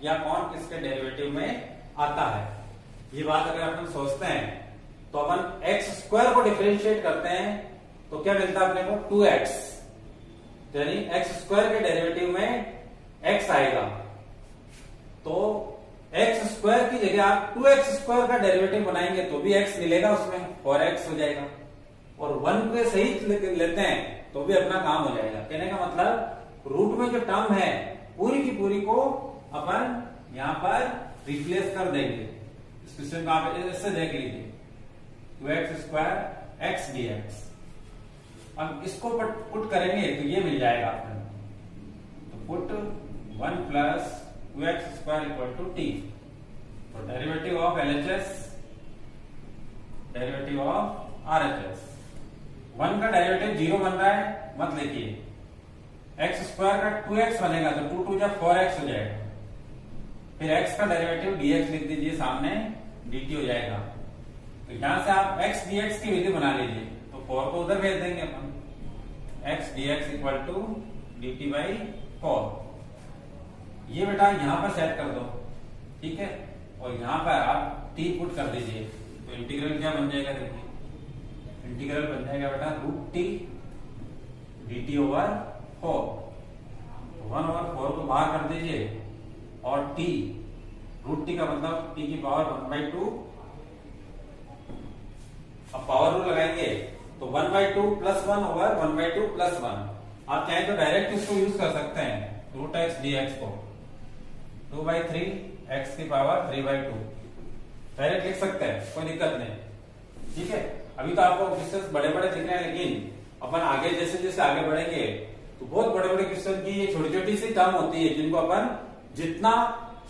या कौन किसके डेरिवेटिव में आता है, ये बात अगर अपन सोचते हैं तो अपन एक्स स्क्वायर को डिफरेंशिएट करते हैं तो क्या मिलता है अपने को 2x, यानी एक्स स्क्वायर के डेरिवेटिव में x आएगा, तो एक्स स्क्वायर की जगह आप 2x स्क्वायर का डेरिवेटिव बनाएंगे तो भी x मिलेगा, उसमें 4x हो जाएगा, और 1 पे सही लेते हैं तो भी अपना काम हो जाएगा। कहने का मतलब रूट में जो टर्म है पूरी की पूरी को अपन यहां पर रिप्लेस कर देंगे। इस क्वेश्चन को आप इससे देख लीजिए, 2x स्क्वायर x dx। अब इसको पुट करेंगे तो ये मिल जाएगा आपको, तो put 1 plus 2x square equal to t। तो derivative of LHS, derivative of RHS, 1 का डेरिवेटिव 0 बन रहा है मत लिखिए, x स्क्वायर का 2x बनेगा तो 2 2 जा 4x हो जाएगा, फिर x का डेरिवेटिव dx लिख दीजिए सामने, dt हो जाएगा। तो यहां से आप x dx की वैल्यू बना लीजिए, तो 4 को उधर भेज देंगे अपन, x dx equal to dt by 4। ये बेटा यहां पर सेट कर दो, ठीक है, और यहां पर आप t पुट कर दीजिए, तो इंटीग्रल क्या बन जाएगा, देखिए इंटीग्रल बन जाएगा बेटा रूट t dt ओवर 4, 1/4 को बाहर कर दीजिए, और t रूट t का मतलब t की पावर 1/2। अब पावर रूल लगाएंगे तो 1/2 प्लस 1 ओवर 1/2 प्लस 1। आप चाहें तो डायरेक्ट इसको यूज कर सकते हैं, रूट x dx को 2/3 x की पावर 3/2 डायरेक्ट लिख सकते हैं, कोई दिक्कत नहीं, ठीक है। अभी तो आपको क्वेश्चन बड़े बड़े दिख रहे हैं, लेकिन अपन आगे जैसे जैसे आगे बढ़ेंगे तो बहुत बड़े बड़े क्वेश्चन की ये छोटी छोटी सी टर्म होती है जिनको अपन जितना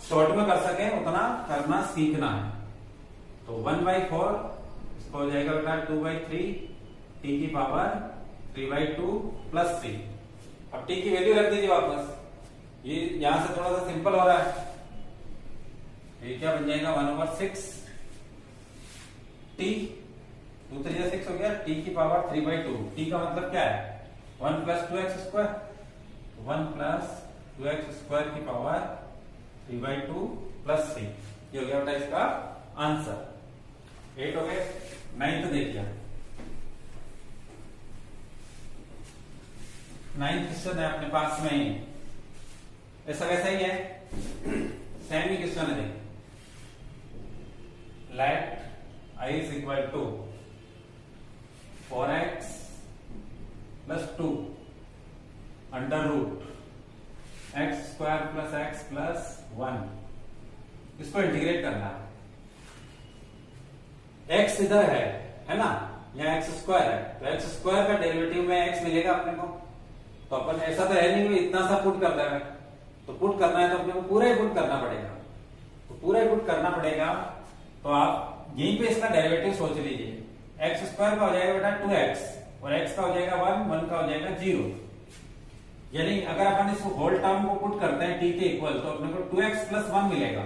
शॉर्ट में कर सके उतना करना सीखना है। तो 1/4 इसको हो जाएगा बेटा 2/3 t की पावर 3/2 प्लस 3। अब t की वैल्यू रख दीजिए वापस, ये यहां से थोड़ा सा सिंपल हो रहा है, ये क्या बन जाएगा 1/6 t 2 3 6 हो गया, t की पावर 3/2। t का मतलब क्या है 1 + 2x², 1 + 2x² की पावर 3/2 + 3। ये हो गया बेटा इसका आंसर। 8 हो गए। 9th देखिए, 9th क्वेश्चन है अपने पास में ही, ऐसा वैसा ही है, सेम ही क्वेश्चन है। Let I is equal to 4x + 2 √ x² + x + 1। इसको इंटीग्रेट करना है। x इधर है ना, यहाँ x² है, तो x² का डेरिवेटिव में x मिलेगा अपने को। तो अपन ऐसा तो है नहीं कि इतना सा पुट कर देगा, तो पुट करना है तो अपने को पूरा ही पुट करना पड़ेगा। तो पूरा ही पुट करना पड़ेगा, तो आप यहीं पे इसका डेरिवेटिव सोच लीजिए। x² का हो जाएगा बेटा 2x, और x का हो जाएगा 1, 1 का हो जाएगा 0। यानी अगर अपन इस होल टर्म को पुट करते हैं t के इक्वल, तो अपने को 2x + 1 मिलेगा।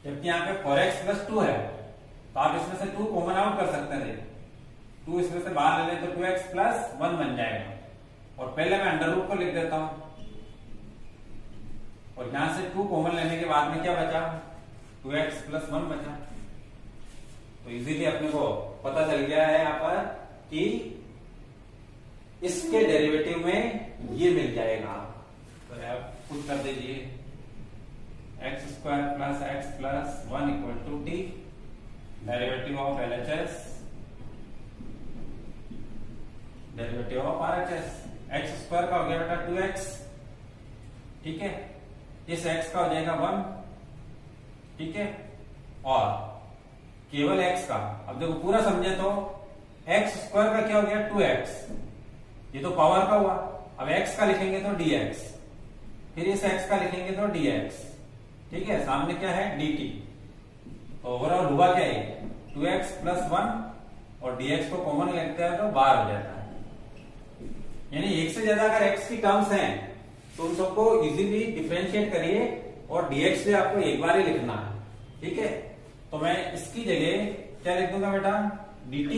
जबकि यहाँ पे 4x + 2 है, तो आप इसमें से 2 कॉमन आउट कर सकते हैं। 2 इसमें से बाहर ले लें तो 2x + 1 बन जाएगा। और पहले मैं अंडर रूट को लिख देता हूं, और यहां से 2 कॉमन लेने के बाद में क्या बचा 2x + 1 बचा। तो इजीली अपने को पता चल गया है यहाँ पर कि इसके डेरिवेटिव में ये मिल जाएगा। तो आप पुट कर दीजिए x² + x + 1 = t, derivative of LHS, derivative of RHS। x² का हो गया बेटा 2x, ठीक है, इस x का हो जाएगा 1, ठीक है, और केवल x का, अब देखो पूरा समझे तो x² का क्या हो गया 2x, ये तो पावर का हुआ। अब x का लिखेंगे तो dx, फिर इस x का लिखेंगे तो dx, ठीक है, सामने क्या है dt। तो ओवरऑल हुआ क्या है 2x + 1, और dx को कॉमन लेते हैं तो बाहर हो जाता है। यानी एक से ज्यादा अगर x की टर्म्स हैं तो उन सबको इजीली डिफरेंशिएट करिए, और dx से आपको एक बार ही लिखना है, ठीक है। तो मैं इसकी जगह क्या लिख दूंगा बेटा dt,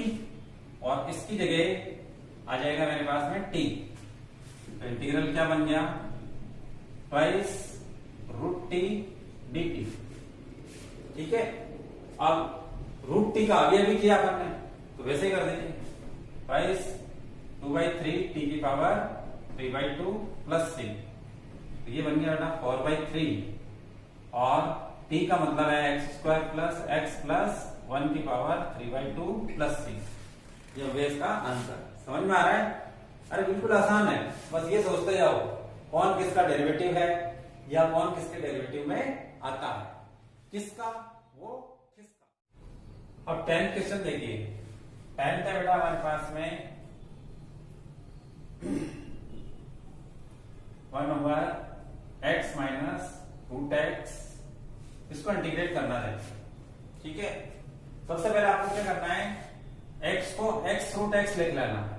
और इसकी जगह आ जाएगा मेरे पास में t। तो इंटीग्रल क्या बन गया 2 √t dt, ठीक है। अब √t का अभी अभी किया अपन ने, तो वैसे ही कर दीजिए 2/3 t की पावर 3/2 + 3। तो ये बन गया बेटा 4/3, और t का मतलब है x² + x + 1 की पावर 3/2 + 3। ये हो गया इसका आंसर। समझ में आ रहा है? अरे बिल्कुल आसान है, बस ये सोचते जाओ कौन किसका डेरिवेटिव है या कौन किसके डेरिवेटिव में आता है, किसका वो किसका। अब 10th क्वेश्चन देखिए। 10th है बेटा हमारे पास में 1/x - √x, इसको इंटीग्रेट करना है, ठीक है। सबसे पहले आपको क्या करना है, x को x √x लिख लेना है।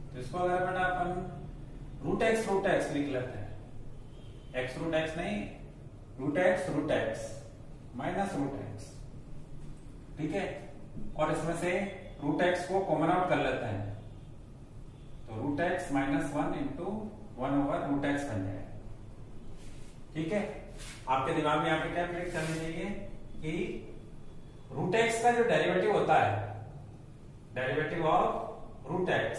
तो इसको अगर बेटा अपन √x लिख लेते हैं, x √x नहीं, √x -√x, ठीक है। और इसमें से √x को कॉमन आउट कर लेते हैं, तो √x - 1 × 1/√x बन जाएगा, ठीक है। आपके दिमाग में यहाँ पे क्या क्लिक करनी चाहिए कि √x का जो डेरिवेटिव होता है, डेरिवेटिव ऑफ √x,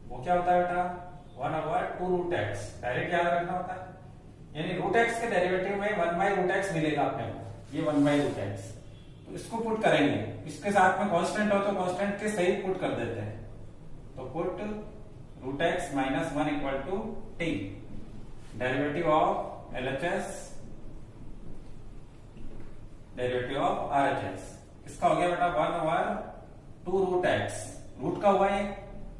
वो क्या होता है बेटा 1/2√x, डायरेक्ट याद रखना होता है। यानी √x के डेरिवेटिव में 1/√x मिलेगा अपने को, ये 1/√x। तो इसको पुट करेंगे, इसके साथ में कांस्टेंट हो तो कांस्टेंट के सही पुट कर देते हैं। तो put √x - 1 = t, derivative of LHS, derivative of RHS। इसका हो गया बेटा 1/2√x, रूट का हुआ है।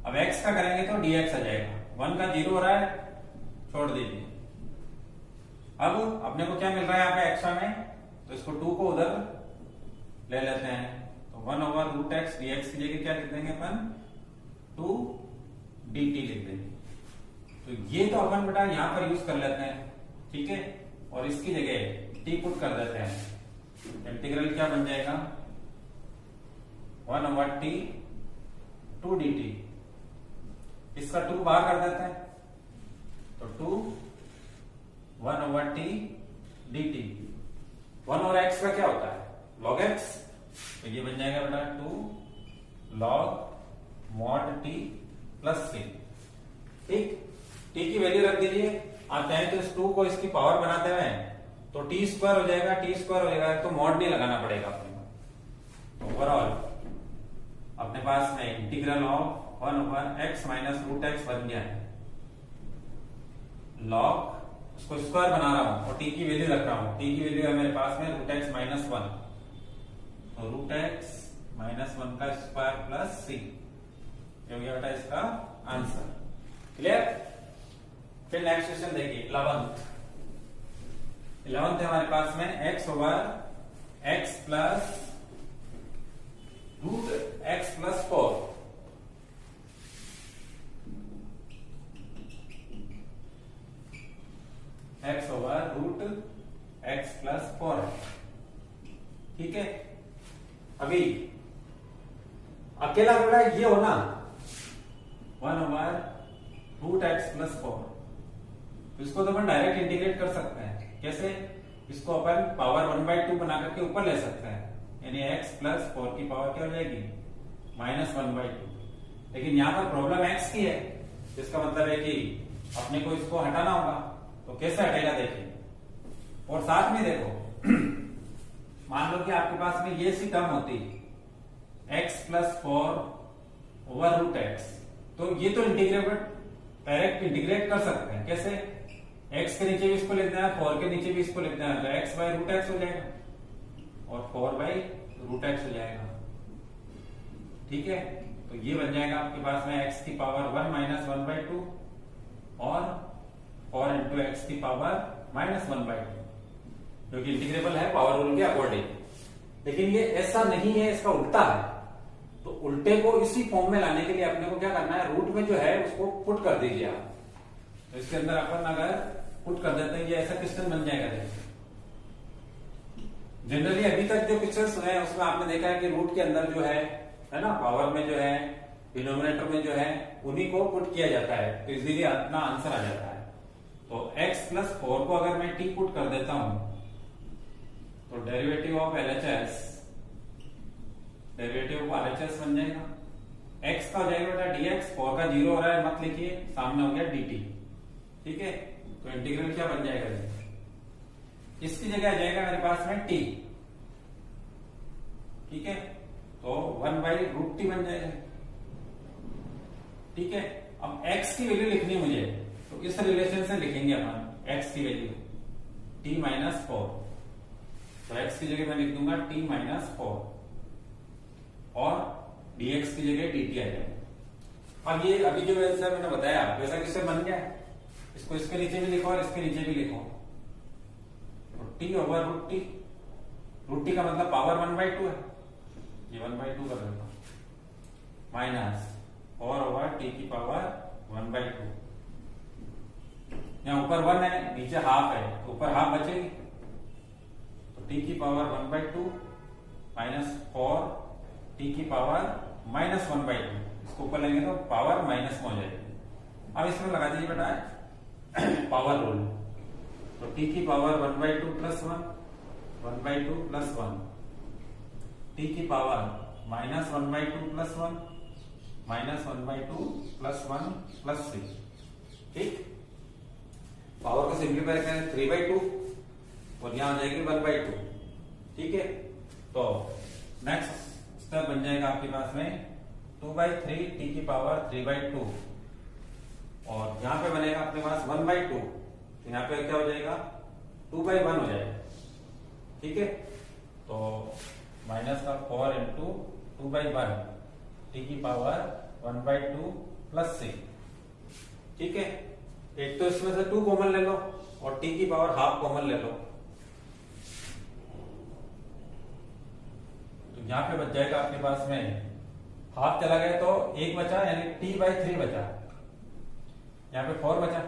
अब x का करेंगे तो dx आ जाएगा, 1 का 0 हो रहा है, छोड़ दीजिए। अब अपने को क्या मिल रहा है यहाँ पे एक्स्ट्रा में, तो इसको 2 को उधर ले लेते हैं, तो 1/√x dx की जगह क्या लिख देंगे अपन 2 dt लिख देंगे। तो ये तो अपन बेटा यहां पर यूज कर लेते हैं, ठीक है। और इसकी जगह t पुट कर देते हैं, इंटीग्रल क्या बन जाएगा 1/t 2dt। इसका 2 बाहर कर देते हैं तो 2 1/t dt। 1 और x का क्या होता है log x, तो ये बन जाएगा बेटा 2 log mod t plus c। ठीक, t की वैल्यू रख दीजिए। आप चाहें तो इस 2 को इसकी पावर बनाते हुए तो t स्क्वायर हो जाएगा, t स्क्वायर हो जाएगा, तो मॉड नहीं लगाना पड़ेगा अपने को। ओवरऑल अपने पास में integral of 1/x minus root x बन गया है। लॉग उसको स्क्वायर बना रहा हूं और t की वैल्यू रख रहा हूं। t की वैल्यू है मेरे पास में रूट x माइनस 1, तो रूट x माइनस 1 का स्क्वायर प्लस c, ये हो गया बेटा इसका आंसर। क्लियर। फिर नेक्स्ट क्वेश्चन देखिए 11th है हमारे पास में x over x plus root x plus 4। x over root x plus 4 है। ठीक है, अभी अकेला बेटा ये हो ना 1 ओवर रूट x प्लस 4, तो इसको तो अपन डायरेक्ट इंटीग्रेट कर सकते हैं। कैसे? इसको अपन पावर 1/2 बना करके ऊपर ले सकते हैं, यानी x प्लस 4 की पावर क्या हो जाएगी -1/2। लेकिन यहां पर प्रॉब्लम x की है, जिसका मतलब है कि अपने को इसको हटाना होगा। तो कैसे हटेगा देखिए, और साथ में देखो मान लो कि आपके पास में ये सी टर्म होती x plus 4 over root x, तो ये तो इंटीग्रेट डायरेक्ट इंटीग्रेट कर सकते हैं। कैसे? x के नीचे भी इसको लिखना है, 4 के नीचे भी इसको लिखना है, तो x बाई रूट x हो जाएगा और 4 बाई रूट x हो जाएगा। ठीक है, तो ये बन जाएगा आपके पास में x की पावर 1 माइनस 1/2 और 4 इंटू एक्स की पावर -1/2, जो कि इंटीग्रेबल है पावर रूल के अकॉर्डिंग। लेकिन ये ऐसा नहीं है, इसका उल्टा है। तो उल्टे को इसी फॉर्म में लाने के लिए अपने को क्या करना है, रूट में जो है उसको पुट कर दीजिए आप। तो इसके अंदर अपन अगर पुट कर देते हैं, ये ऐसा क्वेश्चन बन जाएगा। देखिए जनरली अभी तक जो क्वेश्चंस हुए हैं उसमें आपने देखा है कि रूट के अंदर जो है ना, पावर में जो है, डिनोमिनेटर में जो है, उन्हीं को पुट किया जाता है, तो इजीली अपना आंसर आ जाता है। तो x प्लस 4 को अगर मैं t पुट कर देता हूं तो derivative of LHS, derivative of RHS बन जाएगा। x का हो जाएगा बेटा dx, 4 का 0 हो रहा है मत लिखिए, सामने हो गया dt। ठीक है, तो इंटीग्रल क्या बन जाएगा, इसकी जगह आ जाएगा मेरे पास में t। ठीक है, तो 1/√t बन जाएगा। ठीक है, अब x की वैल्यू लिखनी है मुझे, तो इस रिलेशन से लिखेंगे अपन x की वैल्यू t माइनस 4, तो x की जगह मैं लिख दूंगा t माइनस 4 और dx की जगह dt आ जाएगा। अब ये अभी जो वैसा मैंने बताया वैसा किससे बन गया, इसको इसके नीचे भी लिखो और इसके नीचे भी लिखो, तो t ओवर रूट t का मतलब पावर 1/2 है, ये 1/2 कर देता हूं, माइनस 4 ओवर t की पावर 1/2। यहाँ ऊपर 1 है, नीचे हाफ है, तो ऊपर हाफ बचेगी, तो t की पावर 1/2 माइनस 4 t की पावर -1/2, इसको ऊपर लेंगे तो पावर माइनस में हो जाएगी। अब इसमें लगा दीजिए बेटा पावर रूल, तो t की पावर 1/2 प्लस 1, 1/2 प्लस 1, t की पावर -1/2 प्लस 1, -1/2 प्लस 1 प्लस 3। ठीक, पावर को सिंप्लीफाई करें 3/2 और यहां हो जाएगी 1/2। ठीक है, तो नेक्स्ट स्टेप बन जाएगा आपके पास में 2/3 t की पावर 3/2 और यहां पे बनेगा अपने पास 1/2, तो यहां पे क्या हो जाएगा 2/1 हो जाएगा। ठीक है, तो माइनस का 4 इंटू 2/1 t की पावर 1/2 प्लस 6। ठीक है, एक तो इसमें से 2 कॉमन ले लो और t की पावर हाफ कॉमन ले लो, तो यहां पे बच जाएगा आपके पास में हाफ चला गया तो 1 बचा, यानी t/3 बचा, यहां पे 4 बचा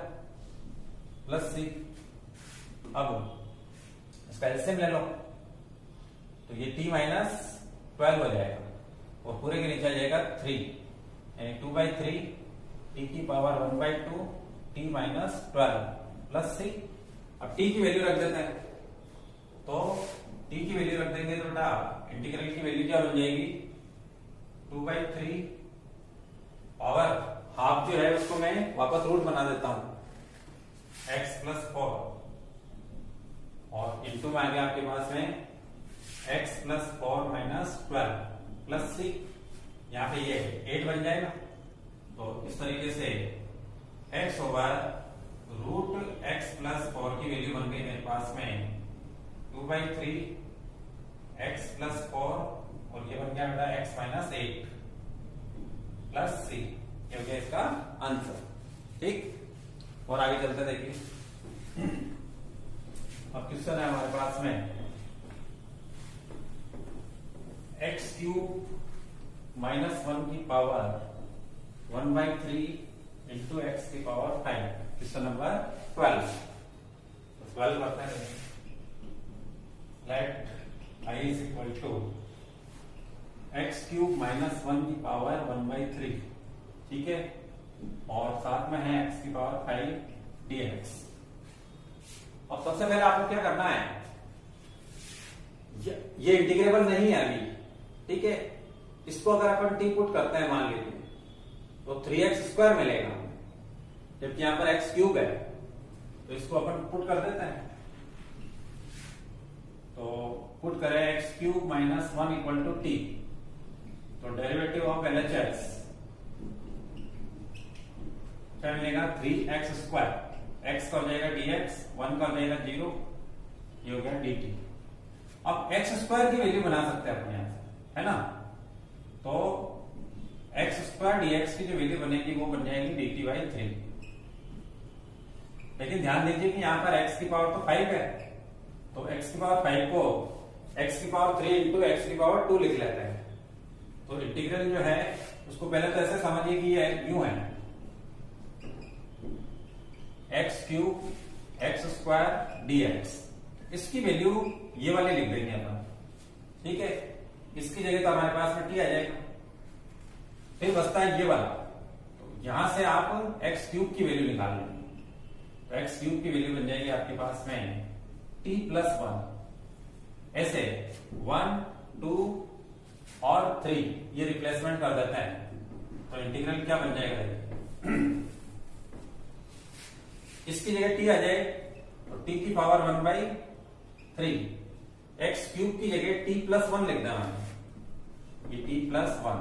प्लस 6। अब इसका एलसीएम ले लो, तो ये t -12 हो जाएगा, और पूरे के नीचे आ जाएगा 3 यानी 2/3 टी की power 1/2 T minus 12 plus C. अब टी की वैल्यू रख देते हैं, तो टी की वैल्यू रख देंगे तो बेटा इंटीग्रल की वैल्यू क्या बन जाएगी 2/3 पावर हाफ जो है उसको मैं वापस रूट बना देता हूं x प्लस 4 और इंटू में आ गया आपके पास में x प्लस 4 माइनस 12 प्लस सी। यहाँ पे ये 8 बन जाएगा, तो इस तरीके से x over root x plus 4 की वैल्यू बन गई मेरे पास में 2/3 x प्लस 4 और ये बन गया बेटा x माइनस 8 प्लस सी। ये हो गया इसका आंसर। ठीक, और आगे चलते देखिए। अब क्वेश्चन है हमारे पास में एक्स क्यूब माइनस 1 की पावर 1/3 इंटू एक्स की पावर 5। क्वेश्चन नंबर 12 करते हैं। Let I is equal to x cube minus 1 की पावर 1/3, ठीक है, और साथ में है x की पावर 5 dx। अब सबसे पहले आपको क्या करना है, ये इंटीग्रेबल नहीं है अभी, ठीक है। इसको अगर अपन t पुट करते हैं मान लीजिए तो 3x² मिलेगा, जबकि यहां पर x क्यूब है, तो इसको अपन पुट कर देते हैं। तो पुट करें x cube minus 1 equal to t, तो डेरिवेटिव ऑफ LHS क्या मिलेगा 3x²। x का हो जाएगा dx, 1 का हो जाएगा 0, ये हो गया dt। अब x² की वैल्यू बना सकते हैं अपने यहां से, है ना। तो x² dx की जो वैल्यू बनेगी वो बन जाएगी dt/3। लेकिन ध्यान दीजिए कि यहां पर x की पावर तो 5 है, तो x की पावर 5 को x की पावर 3 इंटू x की पावर 2 लिख लेते हैं। तो इंटीग्रल जो है उसको पहले तो ऐसे समझिए कि ये यूं है x क्यूब x² dx। इसकी वैल्यू ये वाली लिख देंगे अपन, ठीक है। इसकी जगह तो हमारे पास में t आ जाएगा, फिर बचता है ये वाला, तो यहां से आप x क्यूब की वैल्यू निकाल लेंगे। तो x क्यूब की वैल्यू बन जाएगी आपके पास में t प्लस 1, ऐसे 1 2 और 3 ये रिप्लेसमेंट कर देते हैं, तो इंटीग्रल क्या बन जाएगा इसकी जगह t आ जाए तो t की पावर 1/3, x क्यूब की जगह t प्लस 1 लिख देना, ये t प्लस 1,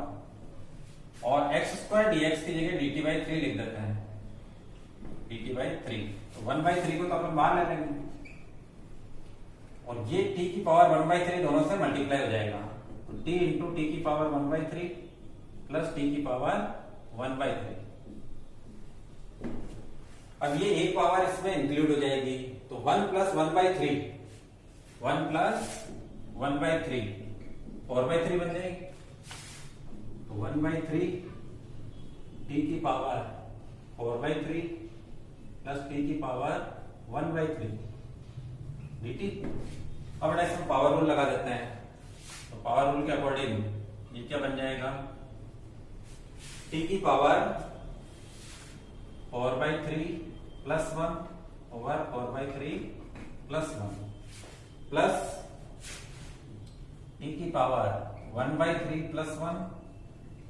और x² dx की जगह dt/3 लिख देते हैं, dt/3। तो 1/3 को तो अपन बाहर ले लेंगे, और ये t की पावर 1/3 दोनों से मल्टीप्लाई हो जाएगा, तो t इंटू टी की पावर 1/3 प्लस t की पावर 1/3। अब ये एक पावर इसमें इंक्लूड हो जाएगी, तो 1 प्लस 1/3, 1 प्लस 1/3 4/3 बन जाएगी, तो 1/3 t की पावर 4/3 प्लस t की पावर 1/3 dt। अब बेटा इसमें पावर रूल लगा देते हैं, तो पावर रूल के अकॉर्डिंग ये क्या बन जाएगा t की power 4/3 plus 1 over 4/3 plus 1 plus t की power 1/3 plus 1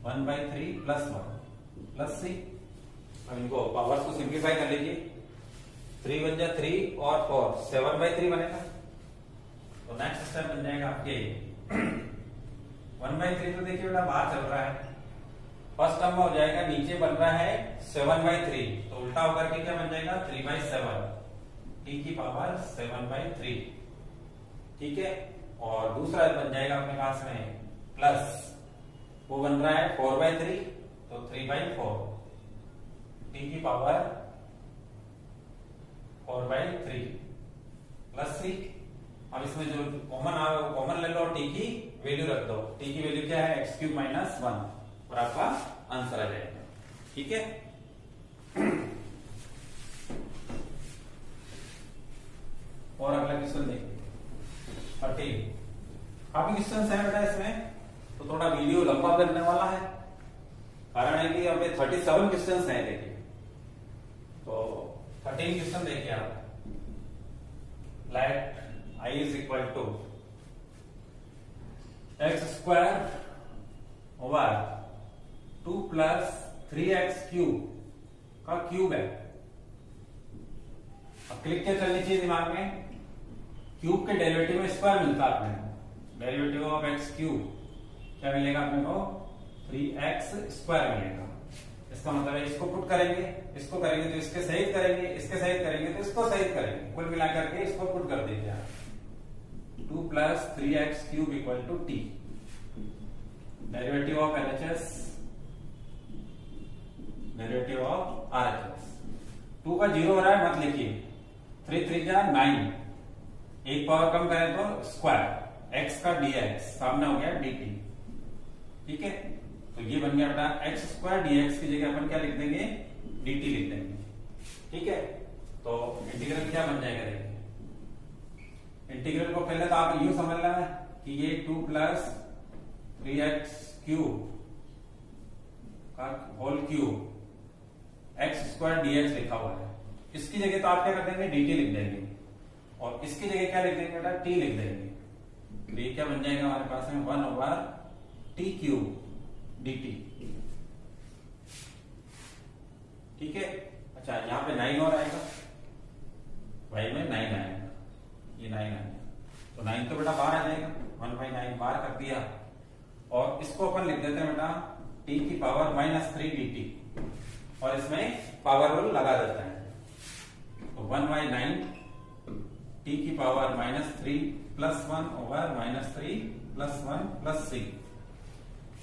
1/3 plus 1 plus c। अब इनको पावर्स को सिंप्लीफाई कर लीजिए, 3 बन जाए 3 और 4 7/3 बनेगा। तो नेक्स्ट स्टेप बन जाएगा आपके 1/3, तो देखिए बेटा बाहर चल रहा है, फर्स्ट टर्म में हो जाएगा, नीचे बन रहा है 7/3, तो उल्टा होकर के क्या बन जाएगा 3/7, t की पावर 7/3, ठीक है। और दूसरा बन जाएगा अपने पास में प्लस, वो बन रहा है 4/3, तो 3/4, t की पावर 4/3 प्लस c। अब इसमें जो कॉमन ले लो, t की वैल्यू रख दो, t की वैल्यू क्या है x³ - 1, और आपका आंसर आ जाएगा, ठीक है। और अगला क्वेश्चन देखिए 13। काफी क्वेश्चन है बेटा इसमें, तो थोड़ा वीडियो लंबा सॉल्व करने वाला है। कारण है कि हमें 37 क्वेश्चन हैं देखिए, तो 13 क्वेश्चन देखिए आप। Let I is equal to x square over 2 plus 3x cube का क्यूब है। अब क्लिक क्या करनी चाहिए दिमाग में, क्यूब के डेरिवेटिव में स्क्वायर मिलता है अपने को। डेरिवेटिव ऑफ एक्स क्यूब क्या मिलेगा अपने को, 3x स्क्वायर मिलेगा। इसका मतलब है इसको पुट करेंगे, इसको करेंगे तो इसके सहित करेंगे, इसके सहित करेंगे तो इसको सहित करेंगे, कुल मिला करके इसको पुट कर दीजिए आप। 2 plus 3x cube equal to t, derivative of LHS, derivative of RHS। 2 का 0 हो रहा है मत लिखिए, 3 3 जा 9, एक पावर कम करें तो स्क्वायर, x का dx सामने हो गया dt। ठीक है, तो ये बन गया बेटा एक्स स्क्वायर dx की जगह अपन क्या लिख देंगे, dt लिख देंगे। ठीक है, तो इंटीग्रल क्या बन जाएगा देखिए, इंटीग्रल को पहले तो आप यूं समझ लेना कि ये 2 प्लस 3x क्यूब का whole cube x square dx लिखा हुआ है। इसकी जगह तो आप क्या कर देंगे, dt लिख देंगे, और इसकी जगह क्या लिख देंगे बेटा, t लिख देंगे। तो ये क्या बन जाएगा हमारे पास में 1 ओवर t क्यूब dt। ठीक है, अच्छा यहाँ पे 9 और आएगा, y में 9 आएगा, ये 9 आएगा, तो 9 तो बेटा बाहर आ जाएगा, 1/9 बाहर कर दिया। और इसको अपन लिख देते हैं बेटा t की पावर -3 dt, और इसमें पावर रूल लगा देते हैं। तो 1/9 t की power -3 plus 1 over -3 plus 1 plus 3,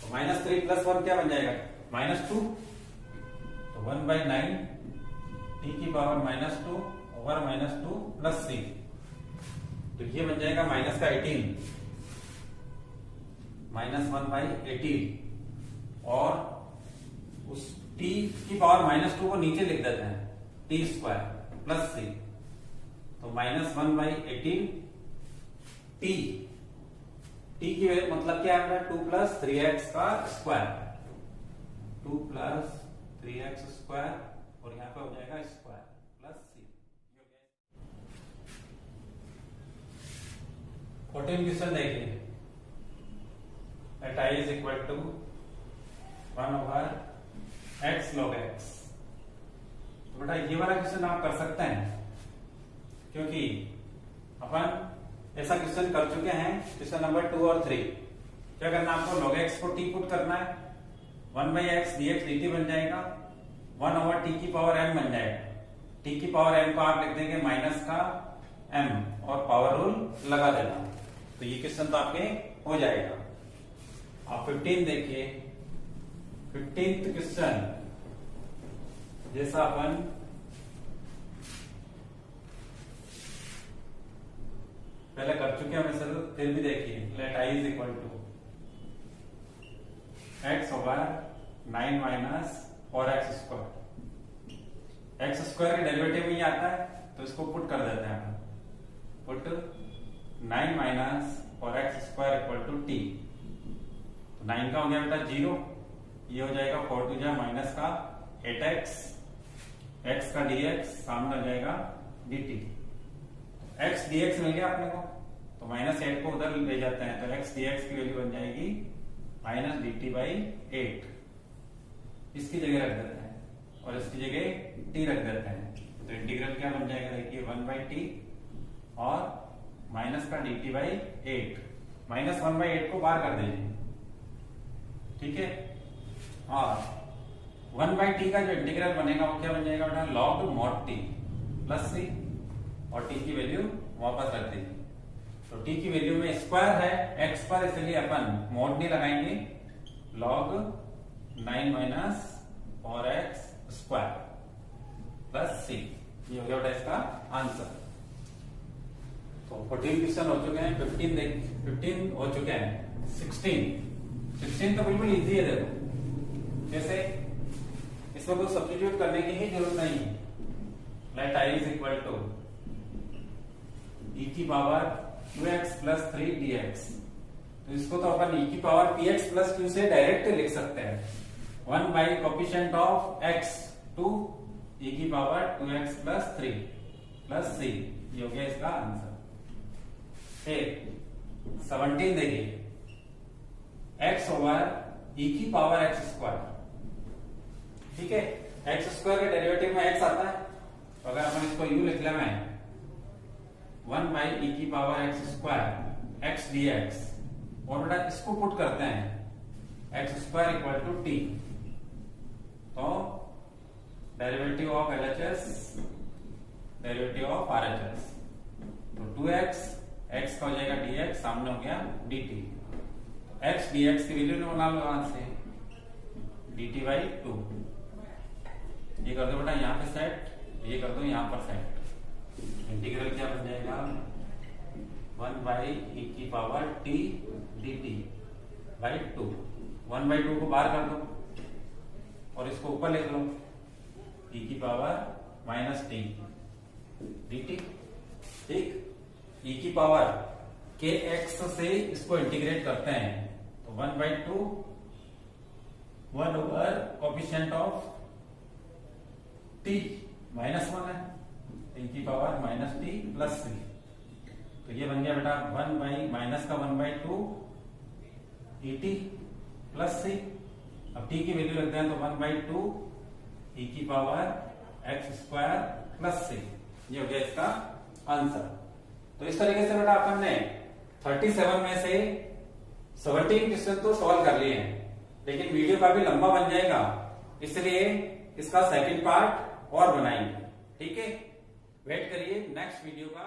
तो -3 प्लस 1 क्या बन जाएगा, -2। तो 1/9 t की पावर -2 ओवर -2 प्लस 3, तो ये बन जाएगा माइनस का 18, -1/18। और उस t की पावर -2 को नीचे लिख देते हैं, t स्क्वायर प्लस 3, तो -1/18 t, t की वैल्यू मतलब क्या है, 2 प्लस 3x का स्क्वायर, 2 प्लस 3x स्क्वायर, और यहाँ पे हो जाएगा स्क्वायर प्लस c। 14 क्वेश्चन देखिए, let i is equal to 1 over x log x। तो बेटा ये वाला क्वेश्चन आप कर सकते हैं, क्योंकि अपन ऐसा क्वेश्चन कर चुके हैं, क्वेश्चन नंबर 2 और 3। क्या करना है आपको, log x को t पुट करना है, 1/x dx dt बन जाएगा, 1 ओवर t की पावर m बन जाएगा। t की पावर m को आप लिख देंगे माइनस का m, और पावर रूल लगा देना, तो ये क्वेश्चन तो आपके हो जाएगा। आप 15 देखिए, 15th क्वेश्चन जैसा अपन पहले कर चुके हैं वैसे, तो फिर भी देखिए, let i is equal to x over 9 minus 4x square. X square के डेरिवेटिव में ही आता है, तो इसको पुट कर देते हैं, put 9 minus 4x square equal to t। तो 9 का हो गया बेटा 0, ये हो जाएगा 4 2 जा माइनस का 8x, x का dx सामने हो जाएगा dt। x dx मिल गया अपने को, तो -8 को उधर ले जाते हैं, तो x dx की वैल्यू बन जाएगी -dt/8। इसकी जगह रख देते हैं, और इसकी जगह t रख देते हैं, तो इंटीग्रल क्या बन जाएगा देखिए, 1/t और माइनस का dt/8, -1/8 को बाहर कर दीजिए। ठीक है, और 1/t का जो इंटीग्रल बनेगा वो क्या बन जाएगा बेटा, log mod t plus c, और t की वैल्यू वापस रख दीजिए। तो t की वैल्यू में स्क्वायर है x पर, इसलिए अपन मोड नहीं लगाएंगे, log 9 minus 4x square plus c, ये हो गया बेटा इसका आंसर। तो 14 क्वेश्चन हो चुके हैं, 15 हो चुके हैं, 16 तो बिल्कुल इजी है। देखो कैसे, इसमें कुछ सब्स्टिट्यूट करने की ही जरूरत नहीं है। Let i is equal to e की पावर 2x प्लस 3 dx। तो इसको तो अपन e की पावर px प्लस q से डायरेक्ट लिख सकते हैं। 1 by coefficient of x to e की power 2x plus 3 plus c, ये हो गया इसका आंसर। फिर 17 देखिए, x ओवर e की पावर x स्क्वायर, ठीक है, x स्क्वायर के डेरिवेटिव में x आता है, तो अगर अपन इसको u लिख लें 1 बाई e की power x square x dx, और बेटा इसको पुट करते हैं x square equal to t, तो derivative of LHS derivative of RHS, तो 2x x का हो जाएगा dx, सामने हो गया dt, x dx की वैल्यू बना लो यहां से dt बाई 2, ये कर दो बेटा यहाँ पे सेट, ये कर दो यहाँ पर सेट, इंटीग्रल क्या बन जाएगा 1 बाई e की power t dt by 2, 1 by 2 को बाहर कर दो और इसको ऊपर लिख लो e की पावर माइनस t dt, ठीक। e की पावर के x से इसको इंटीग्रेट करते हैं, तो 1 by 2 1 over coefficient of t minus 1 है, e की पावर माइनस t प्लस 3, तो ये बन गया बेटा 1 बाई माइनस का 1 बाई 2 et प्लस c, अब t की वैल्यू रखते हैं तो 1 बाई 2 e की power x square plus c, ये हो गया इसका आंसर। तो इस तरीके से बेटा अपन ने 37 में से 17 क्वेश्चन तो सॉल्व कर लिए हैं, लेकिन वीडियो काफी लंबा बन जाएगा, इसलिए इसका सेकंड पार्ट और बनाएंगे, ठीक है। वेट करिए नेक्स्ट वीडियो का।